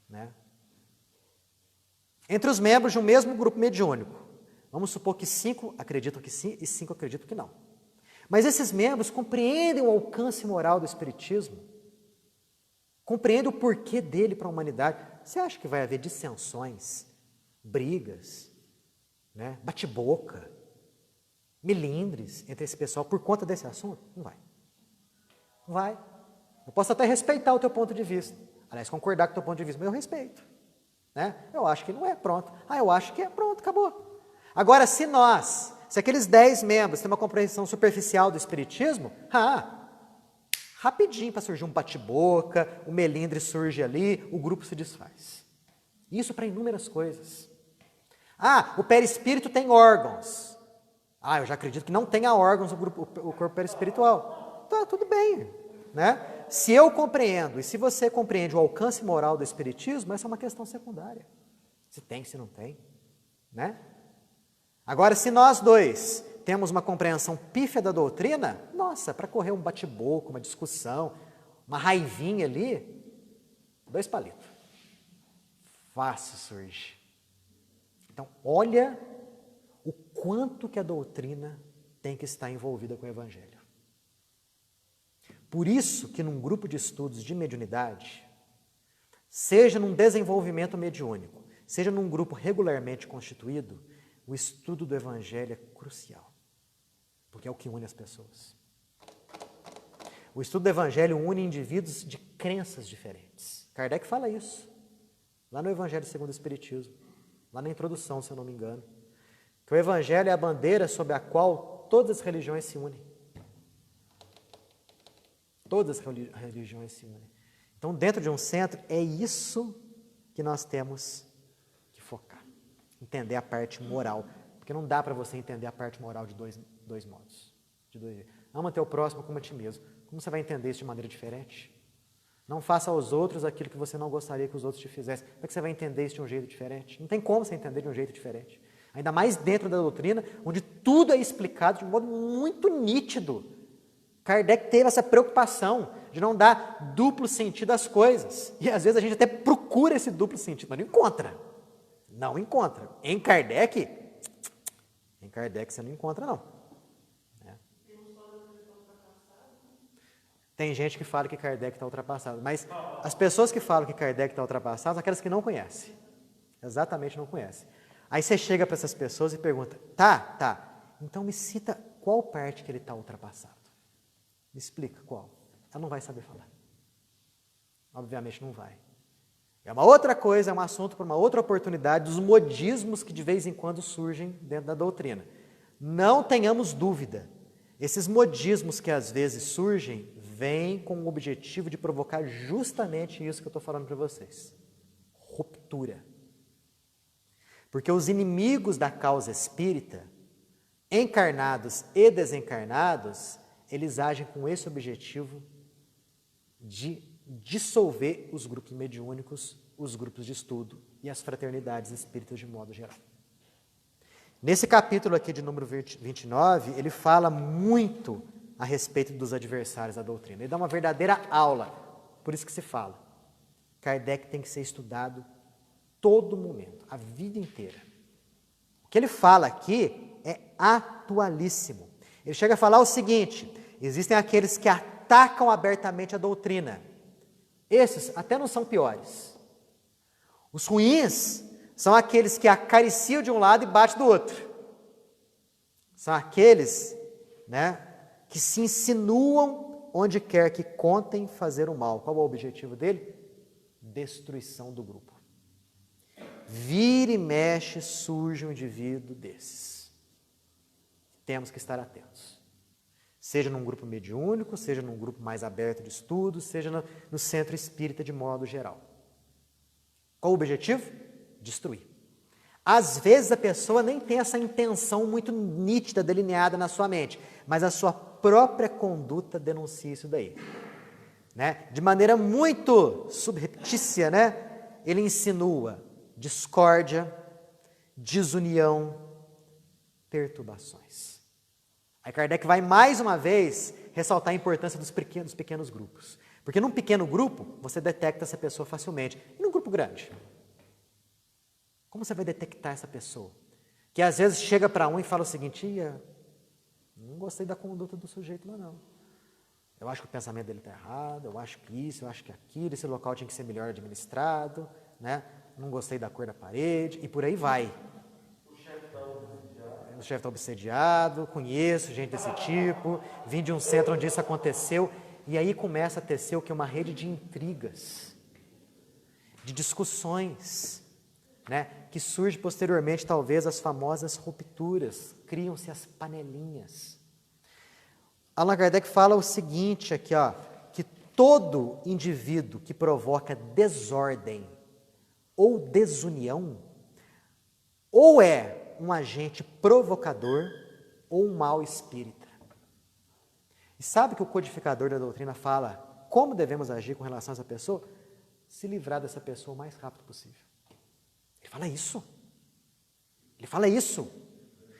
Né? Entre os membros de um mesmo grupo mediúnico, vamos supor que 5 acreditam que sim e 5 acreditam que não. Mas esses membros compreendem o alcance moral do espiritismo, compreendem o porquê dele para a humanidade. Você acha que vai haver dissensões, brigas, né, bate-boca, melindres entre esse pessoal por conta desse assunto? Não vai. Não vai. Eu posso até respeitar o teu ponto de vista. Aliás, concordar com o teu ponto de vista, mas eu respeito. Né? Eu acho que não é, pronto. Eu acho que é, pronto, acabou. Agora, se aqueles 10 membros têm uma compreensão superficial do espiritismo, rapidinho para surgir um bate-boca, o melindre surge ali, o grupo se desfaz. Isso para inúmeras coisas. O perispírito tem órgãos. Eu já acredito que não tenha órgãos o corpo perispiritual. Tá, tudo bem, né? Se eu compreendo e se você compreende o alcance moral do espiritismo, essa é uma questão secundária. Se tem, se não tem, né? Agora, se nós dois temos uma compreensão pífia da doutrina, nossa, para correr um bate-boca, uma discussão, uma raivinha ali, 2 palitos. Fácil surge. Então, olha o quanto que a doutrina tem que estar envolvida com o Evangelho. Por isso que num grupo de estudos de mediunidade, seja num desenvolvimento mediúnico, seja num grupo regularmente constituído, o estudo do Evangelho é crucial, porque é o que une as pessoas. O estudo do Evangelho une indivíduos de crenças diferentes. Kardec fala isso. lá no Evangelho segundo o Espiritismo, lá na introdução, se eu não me engano, que o Evangelho é a bandeira sob a qual todas as religiões se unem. Todas as religiões se unem. Então, dentro de um centro, é isso que nós temos que focar. Entender a parte moral. Porque não dá para você entender a parte moral de dois modos. De dois jeitos. Ama teu próximo como a ti mesmo. Como você vai entender isso de maneira diferente? Não faça aos outros aquilo que você não gostaria que os outros te fizessem. Como é que você vai entender isso de um jeito diferente? Não tem como você entender de um jeito diferente. Ainda mais dentro da doutrina, onde tudo é explicado de um modo muito nítido. Kardec teve essa preocupação de não dar duplo sentido às coisas. E às vezes a gente até procura esse duplo sentido, mas não encontra. Não encontra. Em Kardec você não encontra, não. Tem gente que fala que Kardec está ultrapassado, mas as pessoas que falam que Kardec está ultrapassado são aquelas que não conhecem. Exatamente não conhecem. Aí você chega para essas pessoas e pergunta, tá, então me cita qual parte que ele está ultrapassado. Me explica qual. Ela não vai saber falar. Obviamente não vai. É uma outra coisa, é um assunto para uma outra oportunidade, dos modismos que de vez em quando surgem dentro da doutrina. Não tenhamos dúvida, esses modismos que às vezes surgem, vêm com o objetivo de provocar justamente isso que eu estou falando para vocês. Ruptura. Porque os inimigos da causa espírita, encarnados e desencarnados, eles agem com esse objetivo de dissolver os grupos mediúnicos, os grupos de estudo e as fraternidades espíritas de modo geral. Nesse capítulo aqui de número 29, ele fala muito a respeito dos adversários da doutrina. Ele dá uma verdadeira aula, por isso que se fala. Kardec tem que ser estudado todo momento, a vida inteira. O que ele fala aqui é atualíssimo. Ele chega a falar o seguinte, existem aqueles que atacam abertamente a doutrina. Esses até não são piores. Os ruins são aqueles que acariciam de um lado e batem do outro. São aqueles, que se insinuam onde quer que contem fazer o mal. Qual é o objetivo dele? Destruição do grupo. Vira e mexe, surge um indivíduo desses. Temos que estar atentos. Seja num grupo mediúnico, seja num grupo mais aberto de estudo, seja no centro espírita de modo geral. Qual o objetivo? Destruir. Às vezes a pessoa nem tem essa intenção muito nítida, delineada na sua mente, mas a sua própria conduta denuncia isso daí. De maneira muito subreptícia, ele insinua discórdia, desunião, perturbações. Aí Kardec vai mais uma vez ressaltar a importância dos pequenos grupos. Porque num pequeno grupo, você detecta essa pessoa facilmente. E num grupo grande? Como você vai detectar essa pessoa? Que às vezes chega para um e fala o seguinte, não gostei da conduta do sujeito lá não. Eu acho que o pensamento dele está errado, eu acho que isso, eu acho que aquilo, esse local tinha que ser melhor administrado, não gostei da cor da parede, e por aí vai. O chefe está obsediado, conheço gente desse tipo, vim de um centro onde isso aconteceu, e aí começa a tecer o que? Uma rede de intrigas, de discussões, que surge posteriormente, talvez, as famosas rupturas, criam-se as panelinhas. Allan Kardec fala o seguinte aqui, que todo indivíduo que provoca desordem ou desunião, ou é um agente provocador ou um mau espírita. E sabe que o codificador da doutrina fala como devemos agir com relação a essa pessoa? Se livrar dessa pessoa o mais rápido possível. Ele fala isso. Ele fala isso.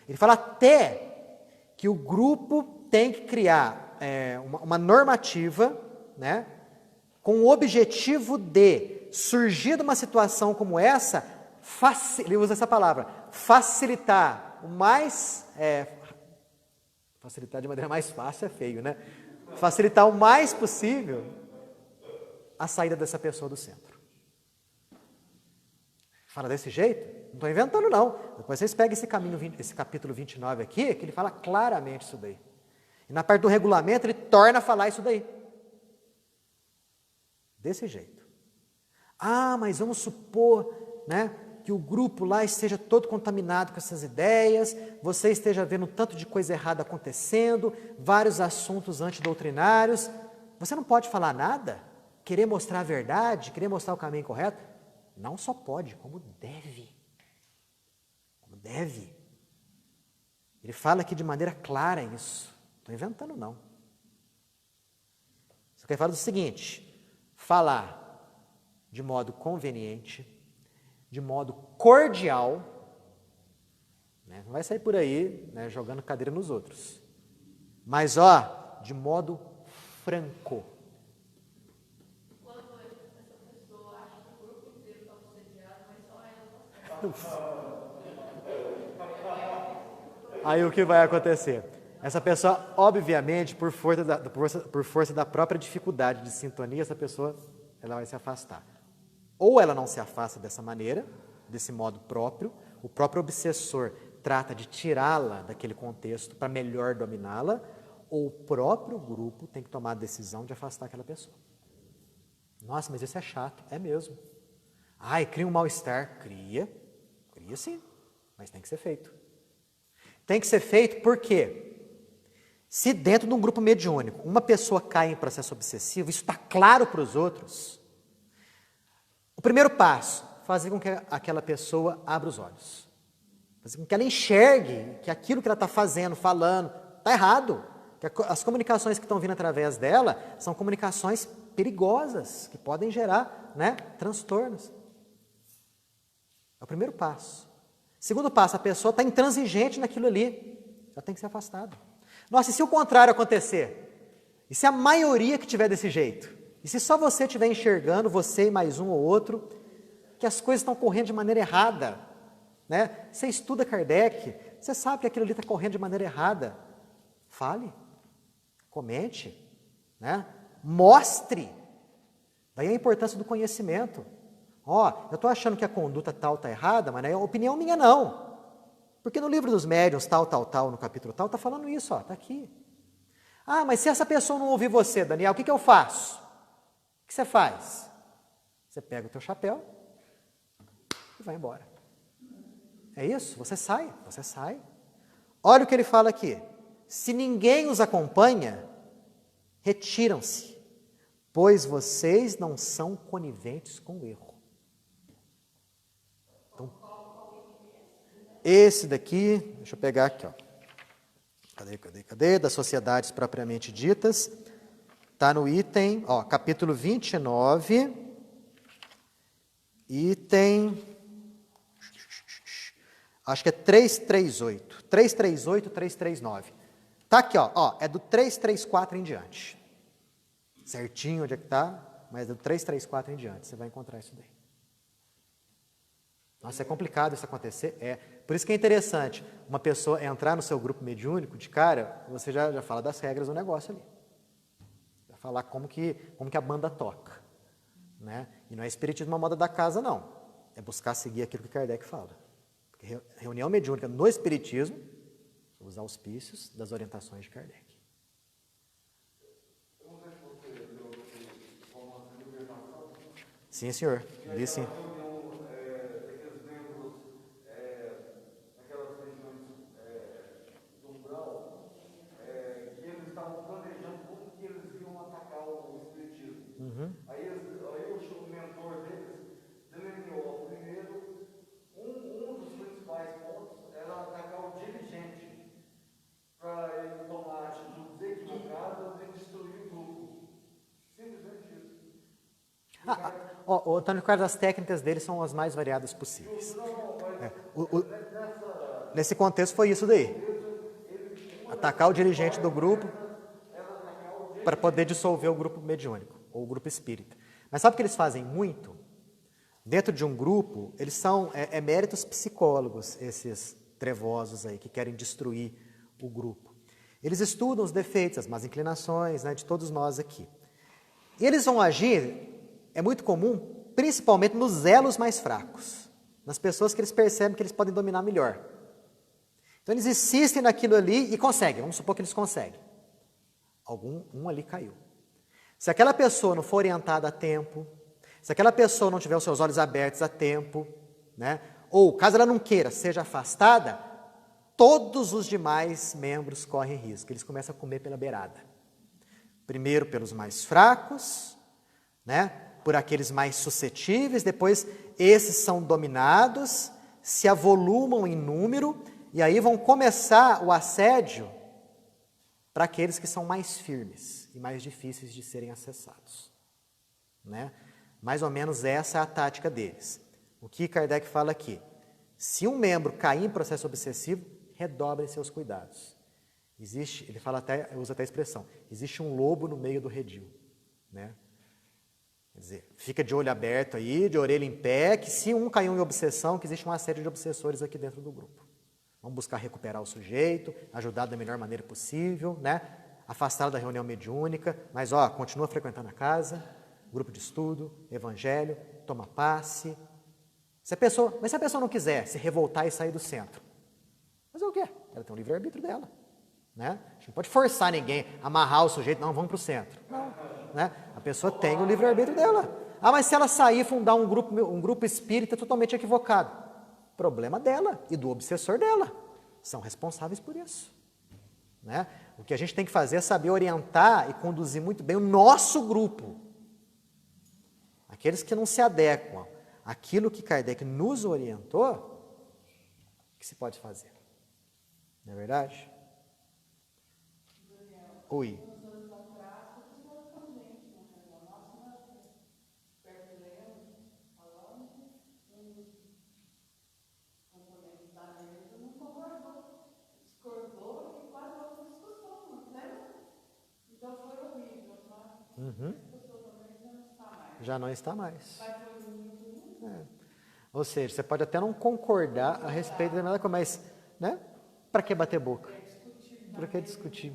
Ele fala até que o grupo tem que criar uma normativa, com o objetivo de surgir de uma situação como essa, ele usa essa palavra, facilitar o mais... facilitar de maneira mais fácil é feio, Facilitar o mais possível a saída dessa pessoa do centro. Fala desse jeito? Não estou inventando, não. Depois vocês pegam esse capítulo 29 aqui, que ele fala claramente isso daí. E na parte do regulamento, ele torna a falar isso daí. Desse jeito. Ah, mas vamos supor, né, que o grupo lá esteja todo contaminado com essas ideias, você esteja vendo um tanto de coisa errada acontecendo, vários assuntos antidoutrinários. Você não pode falar nada? Querer mostrar a verdade, querer mostrar o caminho correto? Não só pode, como deve. Como deve. Ele fala aqui de maneira clara isso. Não estou inventando, não. Só que ele fala do seguinte: falar de modo conveniente, de modo cordial, né? Não vai sair por aí, né, jogando cadeira nos outros, mas de modo franco. Quando essa pessoa acha que o grupo inteiro está obsediado, mas só ela está. Aí o que vai acontecer? Essa pessoa, obviamente, por força da própria dificuldade de sintonia, essa pessoa ela vai se afastar. Ou ela não se afasta dessa maneira, desse modo próprio, o próprio obsessor trata de tirá-la daquele contexto para melhor dominá-la, ou o próprio grupo tem que tomar a decisão de afastar aquela pessoa. Nossa, mas isso é chato. É mesmo. Ai, cria um mal-estar. Cria sim, mas tem que ser feito. Tem que ser feito por quê? Se dentro de um grupo mediúnico uma pessoa cai em processo obsessivo, isso está claro para os outros. O primeiro passo, fazer com que aquela pessoa abra os olhos. Fazer com que ela enxergue que aquilo que ela está fazendo, falando, está errado. Que as comunicações que estão vindo através dela são comunicações perigosas, que podem gerar, né, transtornos. É o primeiro passo. Segundo passo, a pessoa está intransigente naquilo ali. Já tem que ser afastada. Nossa, e se o contrário acontecer? E se a maioria que tiver desse jeito? E se só você estiver enxergando, você e mais um ou outro, que as coisas estão correndo de maneira errada, né? Você estuda Kardec, você sabe que aquilo ali está correndo de maneira errada. Fale, comente, né? Mostre. Daí a importância do conhecimento. Eu estou achando que a conduta tal está errada, mas não é opinião minha não. Porque no livro dos médiuns, tal, no capítulo tal, está falando isso, está aqui. Ah, mas se essa pessoa não ouvir você, Daniel, o que eu faço? O que você faz? Você pega o teu chapéu e vai embora. É isso? Você sai. Olha o que ele fala aqui. Se ninguém os acompanha, retiram-se, pois vocês não são coniventes com o erro. Então, esse daqui, deixa eu pegar aqui, Cadê? Das sociedades propriamente ditas. Está no item, capítulo 29, item, acho que é 338, 339. Está aqui, é do 334 em diante. Certinho onde é que está, mas é do 334 em diante, você vai encontrar isso daí. Nossa, é complicado isso acontecer, Por isso que é interessante, uma pessoa entrar no seu grupo mediúnico, de cara, você já fala das regras do negócio ali. Falar como que a banda toca, né? E não é espiritismo à moda da casa, não. É buscar seguir aquilo que Kardec fala. Porque reunião mediúnica no espiritismo, os auspícios das orientações de Kardec. Sim, senhor. Li sim. Aí o mentor deles delineou primeiro, um dos principais pontos era atacar o dirigente, para ele tomar atitudes equivocadas e destruir o grupo. Simplesmente isso. O Antônio Carlos, as técnicas dele são as mais variadas possíveis. Nesse contexto foi isso daí. Atacar o dirigente do grupo para poder dissolver o grupo mediúnico, ou o grupo espírita. Mas sabe o que eles fazem muito? Dentro de um grupo, eles são méritos psicólogos, esses trevosos aí, que querem destruir o grupo. Eles estudam os defeitos, as más inclinações, né, de todos nós aqui. E eles vão agir, é muito comum, principalmente nos elos mais fracos, nas pessoas que eles percebem que eles podem dominar melhor. Então eles insistem naquilo ali e conseguem, vamos supor que eles conseguem. Um ali caiu. Se aquela pessoa não for orientada a tempo, Se aquela pessoa não tiver os seus olhos abertos a tempo, né? Ou, caso ela não queira, seja afastada, todos os demais membros correm risco. Eles começam a comer pela beirada. Primeiro pelos mais fracos, né? Por aqueles mais suscetíveis, depois esses são dominados, se avolumam em número, e aí vão começar o assédio para aqueles que são mais firmes e mais difíceis de serem acessados, né? Mais ou menos essa é a tática deles. O que Kardec fala aqui? Se um membro cair em processo obsessivo, redobrem seus cuidados. Ele fala até, usa até a expressão, existe um lobo no meio do redil, né? Quer dizer, fica de olho aberto aí, de orelha em pé, que se um caiu em obsessão, que existe uma série de obsessores aqui dentro do grupo. Vamos buscar recuperar o sujeito, ajudar da melhor maneira possível, né? Afastá-lo da reunião mediúnica, mas continua frequentando a casa, grupo de estudo, evangelho, toma passe. Mas se a pessoa não quiser se revoltar e sair do centro, fazer o quê? Ela tem o livre-arbítrio dela, né? A gente não pode forçar ninguém, amarrar o sujeito, não, vamos para o centro. Não, né? A pessoa tem o livre-arbítrio dela. Mas se ela sair e fundar um grupo espírita totalmente equivocado, problema dela e do obsessor dela. São responsáveis por isso, né? O que a gente tem que fazer é saber orientar e conduzir muito bem o nosso grupo. Aqueles que não se adequam àquilo que Kardec nos orientou, o que se pode fazer? Não é verdade? Oi. Já não está mais. Ou seja, você pode até não concordar a respeito da mesma coisa, mas, né? Para que bater boca? Para que discutir?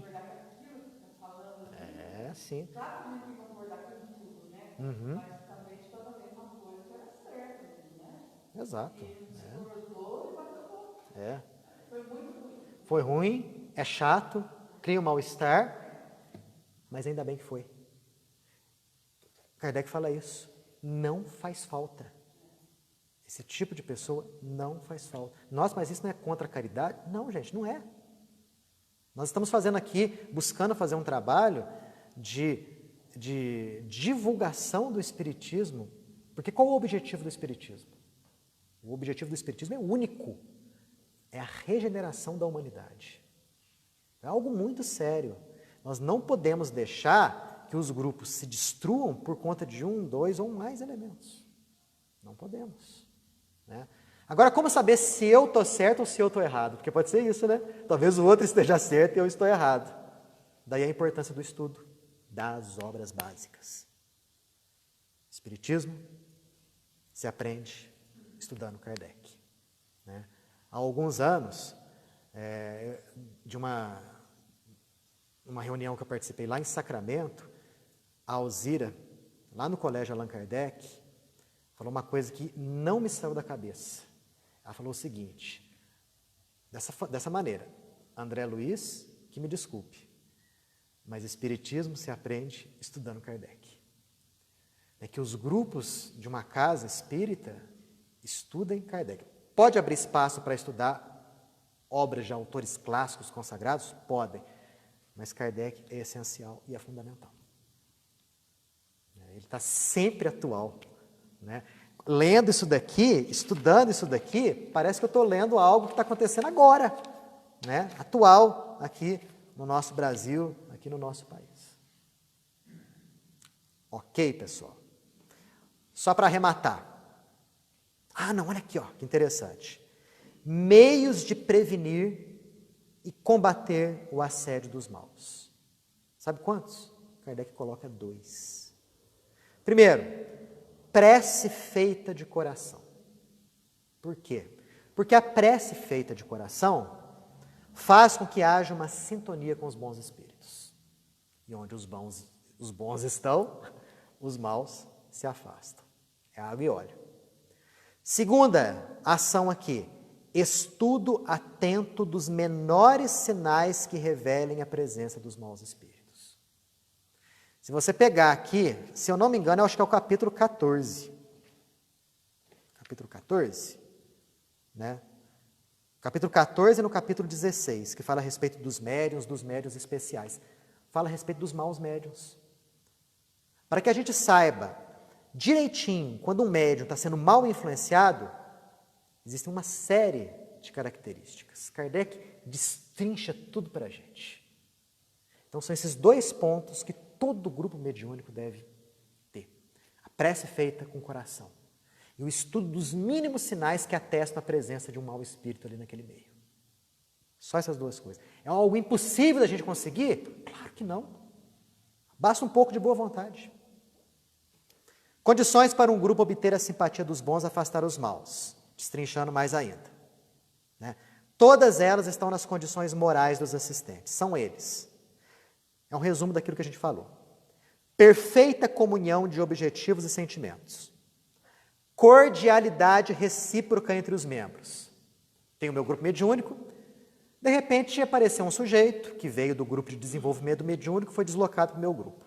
Sim. Claro que a gente tem que concordar com tudo, né? Mas também de toda vez uma coisa que era certa, né? Exato. E ele discordou e bateu boca. Foi muito ruim. Foi ruim, é chato, cria um mal-estar, mas ainda bem que foi. Kardec fala isso. Não faz falta. Esse tipo de pessoa não faz falta. Nossa, mas isso não é contra a caridade? Não, gente, não é. Nós estamos fazendo aqui, buscando fazer um trabalho de divulgação do Espiritismo. Porque qual é o objetivo do Espiritismo? O objetivo do Espiritismo é único. É a regeneração da humanidade. É algo muito sério. Nós não podemos deixar que os grupos se destruam por conta de 1, 2 ou mais elementos. Não podemos, né? Agora, como saber se eu estou certo ou se eu estou errado? Porque pode ser isso, né? Talvez o outro esteja certo e eu estou errado. Daí a importância do estudo das obras básicas. Espiritismo se aprende estudando Kardec, né? Há alguns anos, de uma reunião que eu participei lá em Sacramento, a Alzira, lá no Colégio Allan Kardec, falou uma coisa que não me saiu da cabeça. Ela falou o seguinte, dessa maneira: André Luiz, que me desculpe, mas Espiritismo se aprende estudando Kardec. É que os grupos de uma casa espírita estudem Kardec. Pode abrir espaço para estudar obras de autores clássicos consagrados? Podem. Mas Kardec é essencial e é fundamental. Ele está sempre atual, né? Lendo isso daqui, estudando isso daqui, parece que eu estou lendo algo que está acontecendo agora, né? Atual, aqui no nosso Brasil, aqui no nosso país. Ok, pessoal? Só para arrematar. Não, olha aqui, que interessante. Meios de prevenir e combater o assédio dos maus. Sabe quantos? Kardec coloca 2. Primeiro, prece feita de coração. Por quê? Porque a prece feita de coração faz com que haja uma sintonia com os bons espíritos. E onde os bons estão, os maus se afastam. É água e óleo. Segunda ação aqui, estudo atento dos menores sinais que revelem a presença dos maus espíritos. Se você pegar aqui, se eu não me engano, eu acho que é o capítulo 14. Capítulo 14, né? Capítulo 14 no capítulo 16, que fala a respeito dos médiuns especiais. Fala a respeito dos maus médiuns. Para que a gente saiba direitinho quando um médium está sendo mal influenciado, existe uma série de características. Kardec destrincha tudo para a gente. Então são esses 2 pontos que todo grupo mediúnico deve ter. A prece feita com o coração. E o estudo dos mínimos sinais que atestam a presença de um mau espírito ali naquele meio. Só essas 2 coisas. É algo impossível da gente conseguir? Claro que não. Basta um pouco de boa vontade. Condições para um grupo obter a simpatia dos bons, afastar os maus. Destrinchando mais ainda. Né? Todas elas estão nas condições morais dos assistentes. São eles. É um resumo daquilo que a gente falou. Perfeita comunhão de objetivos e sentimentos. Cordialidade recíproca entre os membros. Tem o meu grupo mediúnico. De repente apareceu um sujeito que veio do grupo de desenvolvimento mediúnico e foi deslocado para o meu grupo.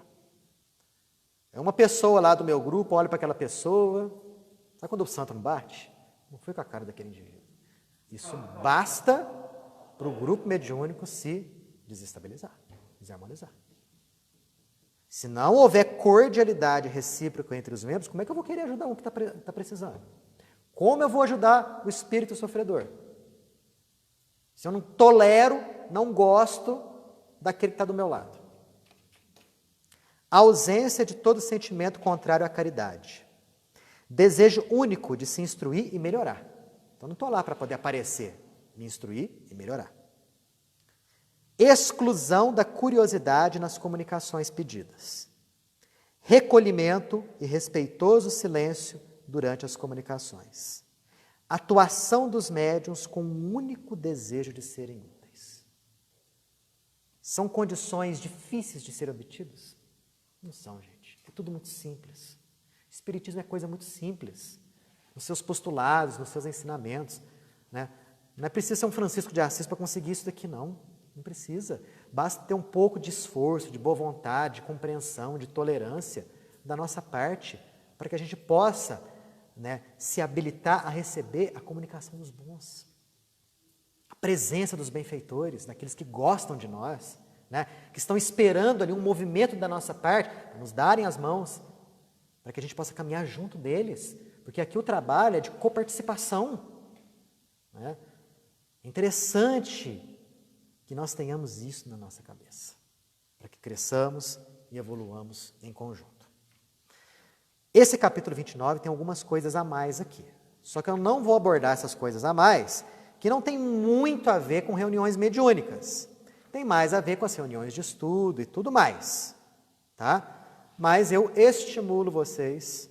É uma pessoa lá do meu grupo, olha para aquela pessoa. Sabe quando o santo não bate? Não foi com a cara daquele indivíduo. Isso basta para o grupo mediúnico se desestabilizar, desarmonizar. Se não houver cordialidade recíproca entre os membros, como é que eu vou querer ajudar um que está precisando? Como eu vou ajudar o espírito sofredor? Se eu não tolero, não gosto daquele que está do meu lado. A ausência de todo sentimento contrário à caridade. Desejo único de se instruir e melhorar. Então, não estou lá para poder aparecer, me instruir e melhorar. Exclusão da curiosidade nas comunicações pedidas. Recolhimento e respeitoso silêncio durante as comunicações. Atuação dos médiuns com o único desejo de serem úteis. São condições difíceis de serem obtidas? Não são, gente. É tudo muito simples. O espiritismo é coisa muito simples. Nos seus postulados, nos seus ensinamentos. Né? Não é preciso ser um Francisco de Assis para conseguir isso daqui, não. Não precisa. Basta ter um pouco de esforço, de boa vontade, de compreensão, de tolerância da nossa parte, para que a gente possa, né, se habilitar a receber a comunicação dos bons. A presença dos benfeitores, daqueles que gostam de nós, né, que estão esperando ali um movimento da nossa parte, para nos darem as mãos, para que a gente possa caminhar junto deles, porque aqui o trabalho é de coparticipação. Né? É interessante que nós tenhamos isso na nossa cabeça, para que cresçamos e evoluamos em conjunto. Esse capítulo 29 tem algumas coisas a mais aqui, só que eu não vou abordar essas coisas a mais, que não tem muito a ver com reuniões mediúnicas, tem mais a ver com as reuniões de estudo e tudo mais, tá? Mas eu estimulo vocês,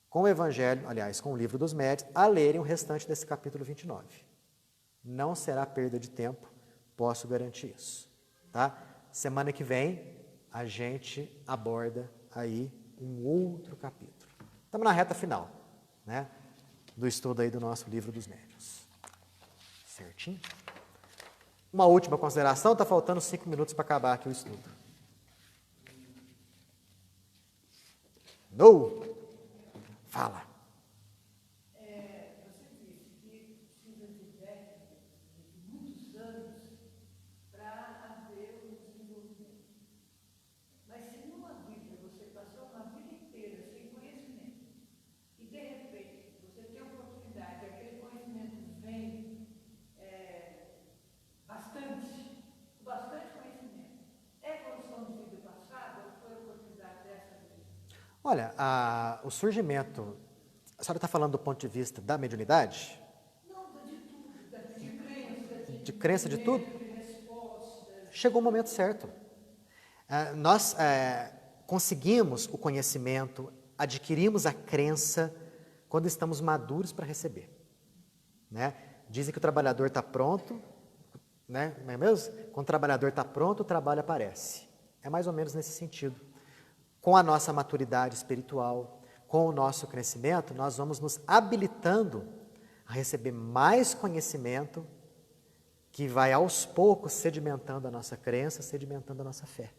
com o Evangelho, aliás, com o Livro dos Médiuns, a lerem o restante desse capítulo 29. Não será perda de tempo, posso garantir isso, tá? Semana que vem a gente aborda aí um outro capítulo. Estamos na reta final, né, do estudo aí do nosso Livro dos Médiuns. Certinho? Uma última consideração, está faltando 5 minutos para acabar aqui o estudo. No! Fala. Olha, o surgimento, a senhora está falando do ponto de vista da mediunidade? Não, de tudo, de crença. De crença de tudo? Chegou o momento certo. Nós conseguimos o conhecimento, adquirimos a crença quando estamos maduros para receber. Né? Dizem que o trabalhador está pronto, né? Não é mesmo? Quando o trabalhador está pronto, o trabalho aparece. É mais ou menos nesse sentido. Com a nossa maturidade espiritual, com o nosso crescimento, nós vamos nos habilitando a receber mais conhecimento que vai aos poucos sedimentando a nossa crença, sedimentando a nossa fé.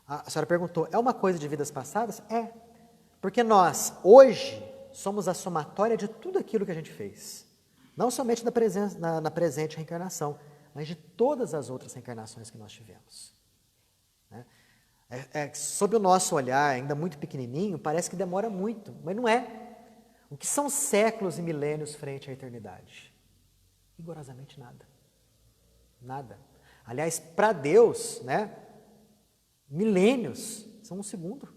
A senhora perguntou, é uma coisa de vidas passadas? É. Porque nós, hoje, somos a somatória de tudo aquilo que a gente fez. Não somente na presente reencarnação, mas de todas as outras reencarnações que nós tivemos. Né? Sob o nosso olhar, ainda muito pequenininho, parece que demora muito, mas não é. O que são séculos e milênios frente à eternidade? Rigorosamente nada. Nada. Aliás, para Deus, né, milênios são um segundo.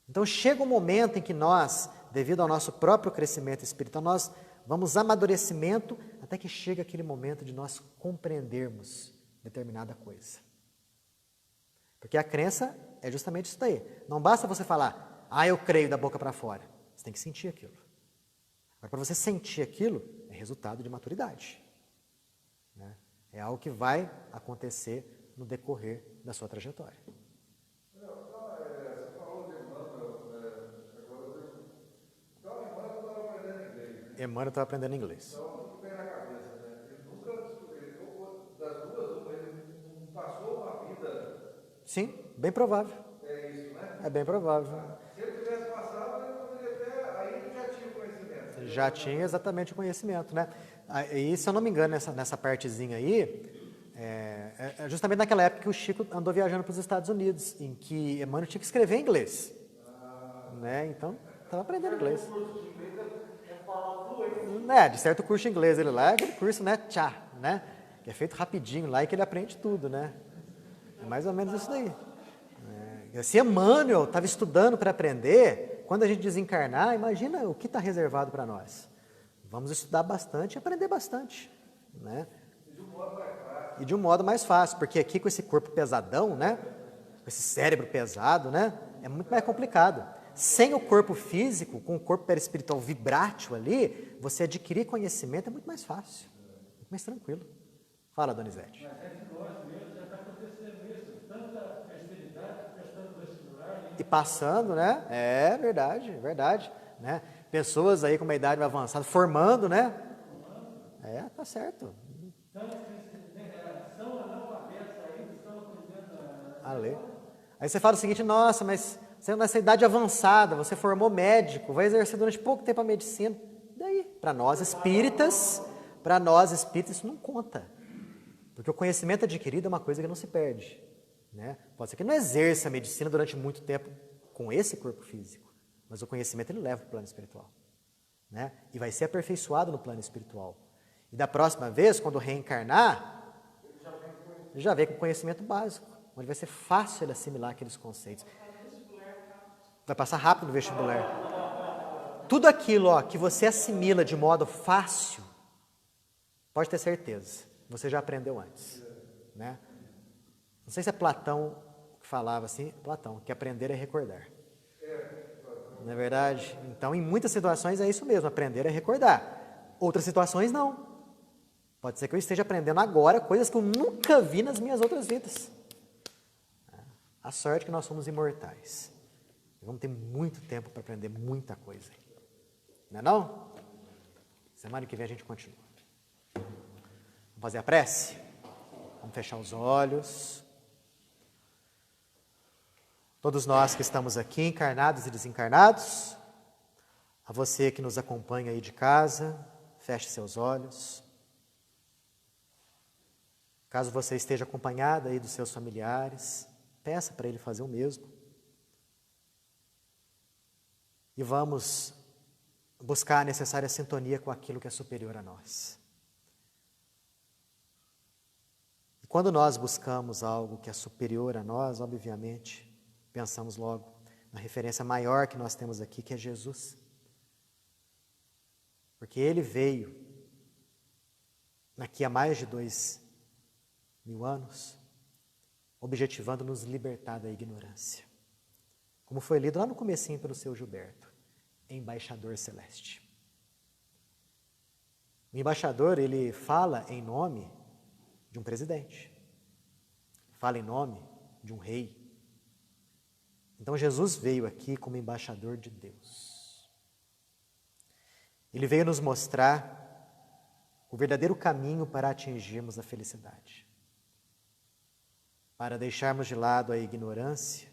Então chega um momento em que nós, devido ao nosso próprio crescimento espiritual, nós vamos amadurecimento até que chega aquele momento de nós compreendermos determinada coisa. Porque a crença é justamente isso daí. Não basta você falar, eu creio da boca para fora. Você tem que sentir aquilo. Agora, para você sentir aquilo, é resultado de maturidade. Né? É algo que vai acontecer no decorrer da sua trajetória. Você falou de Emmanuel estava aprendendo inglês, né? Emmanuel estava aprendendo inglês. Então, tudo bem na cabeça, né? Ele nunca, das duas, ele não passou uma vida... Sim, bem provável. É isso, né? É bem provável. Se ele tivesse passado, ele poderia até... Aí ele já tinha o conhecimento. Ele já tinha exatamente o conhecimento, né? E se eu não me engano, nessa partezinha aí, é justamente naquela época que o Chico andou viajando para os Estados Unidos, em que Emmanuel tinha que escrever em inglês. Né? Então, estava aprendendo inglês. De certo curso de inglês, ele lá é aquele curso, né, né? Que é feito rapidinho lá e que ele aprende tudo, né? É mais ou menos isso daí. Se Emmanuel estava estudando para aprender, quando a gente desencarnar, imagina o que está reservado para nós. Vamos estudar bastante e aprender bastante, né? E de um modo mais fácil, porque aqui com esse corpo pesadão, né? Com esse cérebro pesado, né? É muito mais complicado. Sem o corpo físico, com o corpo perispiritual vibrátil ali, você adquirir conhecimento é muito mais fácil, muito mais tranquilo. Fala, Donizete. Mas entre nós mesmos já está acontecendo isso. Tanta espiritualidade prestando vestibular. E passando, né? É verdade. Né? Pessoas aí com uma idade avançada, formando, né? Tá certo. São analfabetos ainda, estão aprendendo A ler. Aí você fala o seguinte, nossa, mas você nessa idade avançada, você formou médico, vai exercer durante pouco tempo a medicina. Daí, para nós espíritas, isso não conta. Porque o conhecimento adquirido é uma coisa que não se perde. Né? Pode ser que não exerça a medicina durante muito tempo com esse corpo físico, mas o conhecimento ele leva para o plano espiritual. Né? E vai ser aperfeiçoado no plano espiritual. E da próxima vez, quando reencarnar, ele já vem com conhecimento básico, onde vai ser fácil ele assimilar aqueles conceitos. Vai passar rápido no vestibular. Tudo aquilo que você assimila de modo fácil, pode ter certeza, você já aprendeu antes. Né? Não sei se é Platão que falava assim, Platão, que aprender é recordar. Não é verdade? Então, em muitas situações é isso mesmo, aprender é recordar. Outras situações não. Pode ser que eu esteja aprendendo agora coisas que eu nunca vi nas minhas outras vidas. A sorte é que nós somos imortais. Vamos ter muito tempo para aprender muita coisa. Não é não? Semana que vem a gente continua. Vamos fazer a prece? Vamos fechar os olhos. Todos nós que estamos aqui, encarnados e desencarnados, a você que nos acompanha aí de casa, feche seus olhos. Caso você esteja acompanhada aí dos seus familiares, peça para ele fazer o mesmo. E vamos buscar a necessária sintonia com aquilo que é superior a nós. E quando nós buscamos algo que é superior a nós, obviamente, pensamos logo na referência maior que nós temos aqui, que é Jesus. Porque ele veio aqui há mais de 2000 anos, objetivando nos libertar da ignorância. Como foi lido lá no comecinho pelo seu Gilberto, embaixador celeste. O embaixador, ele fala em nome de um presidente, fala em nome de um rei. Então Jesus veio aqui como embaixador de Deus. Ele veio nos mostrar o verdadeiro caminho para atingirmos a felicidade. para deixarmos de lado a ignorância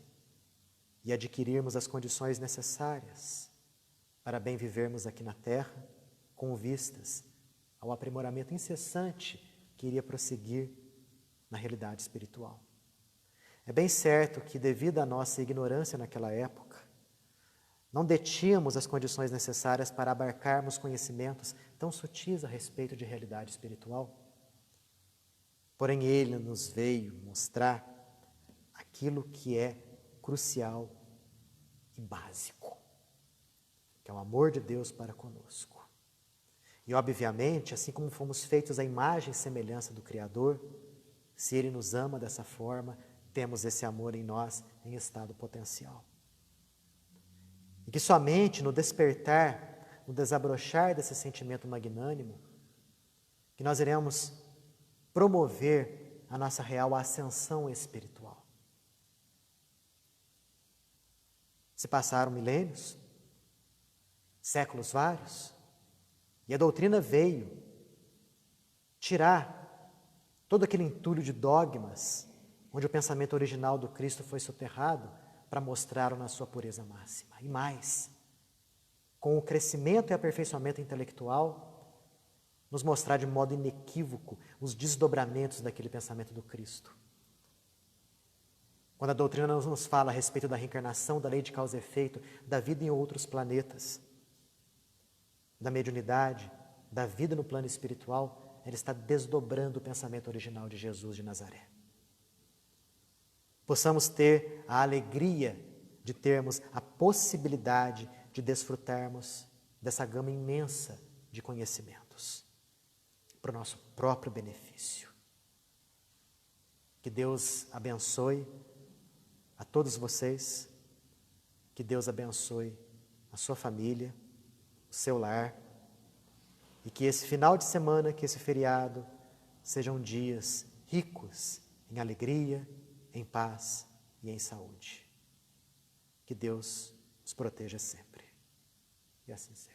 e adquirirmos as condições necessárias para bem vivermos aqui na terra, com vistas ao aprimoramento incessante que iria prosseguir na realidade espiritual. É bem certo que, devido à nossa ignorância naquela época, não detínhamos as condições necessárias para abarcarmos conhecimentos tão sutis a respeito de realidade espiritual. Porém, Ele nos veio mostrar aquilo que é crucial e básico, que é o amor de Deus para conosco. E, obviamente, assim como fomos feitos à imagem e semelhança do Criador, se Ele nos ama dessa forma, temos esse amor em nós em estado potencial. E que somente no despertar, no desabrochar desse sentimento magnânimo, que nós iremos promover a nossa real ascensão espiritual. Se passaram milênios, séculos vários, e a doutrina veio tirar todo aquele entulho de dogmas, onde o pensamento original do Cristo foi soterrado, para mostrá-lo na sua pureza máxima. E mais, com o crescimento e aperfeiçoamento intelectual, nos mostrar de modo inequívoco os desdobramentos daquele pensamento do Cristo. Quando a doutrina nos fala a respeito da reencarnação, da lei de causa e efeito, da vida em outros planetas, da mediunidade, da vida no plano espiritual, ela está desdobrando o pensamento original de Jesus de Nazaré. Possamos ter a alegria de termos a possibilidade de desfrutarmos dessa gama imensa de conhecimentos, para o nosso próprio benefício. Que Deus abençoe a todos vocês, que Deus abençoe a sua família, o seu lar, e que esse final de semana, que esse feriado, sejam dias ricos em alegria, em paz e em saúde. Que Deus os proteja sempre. E assim seja.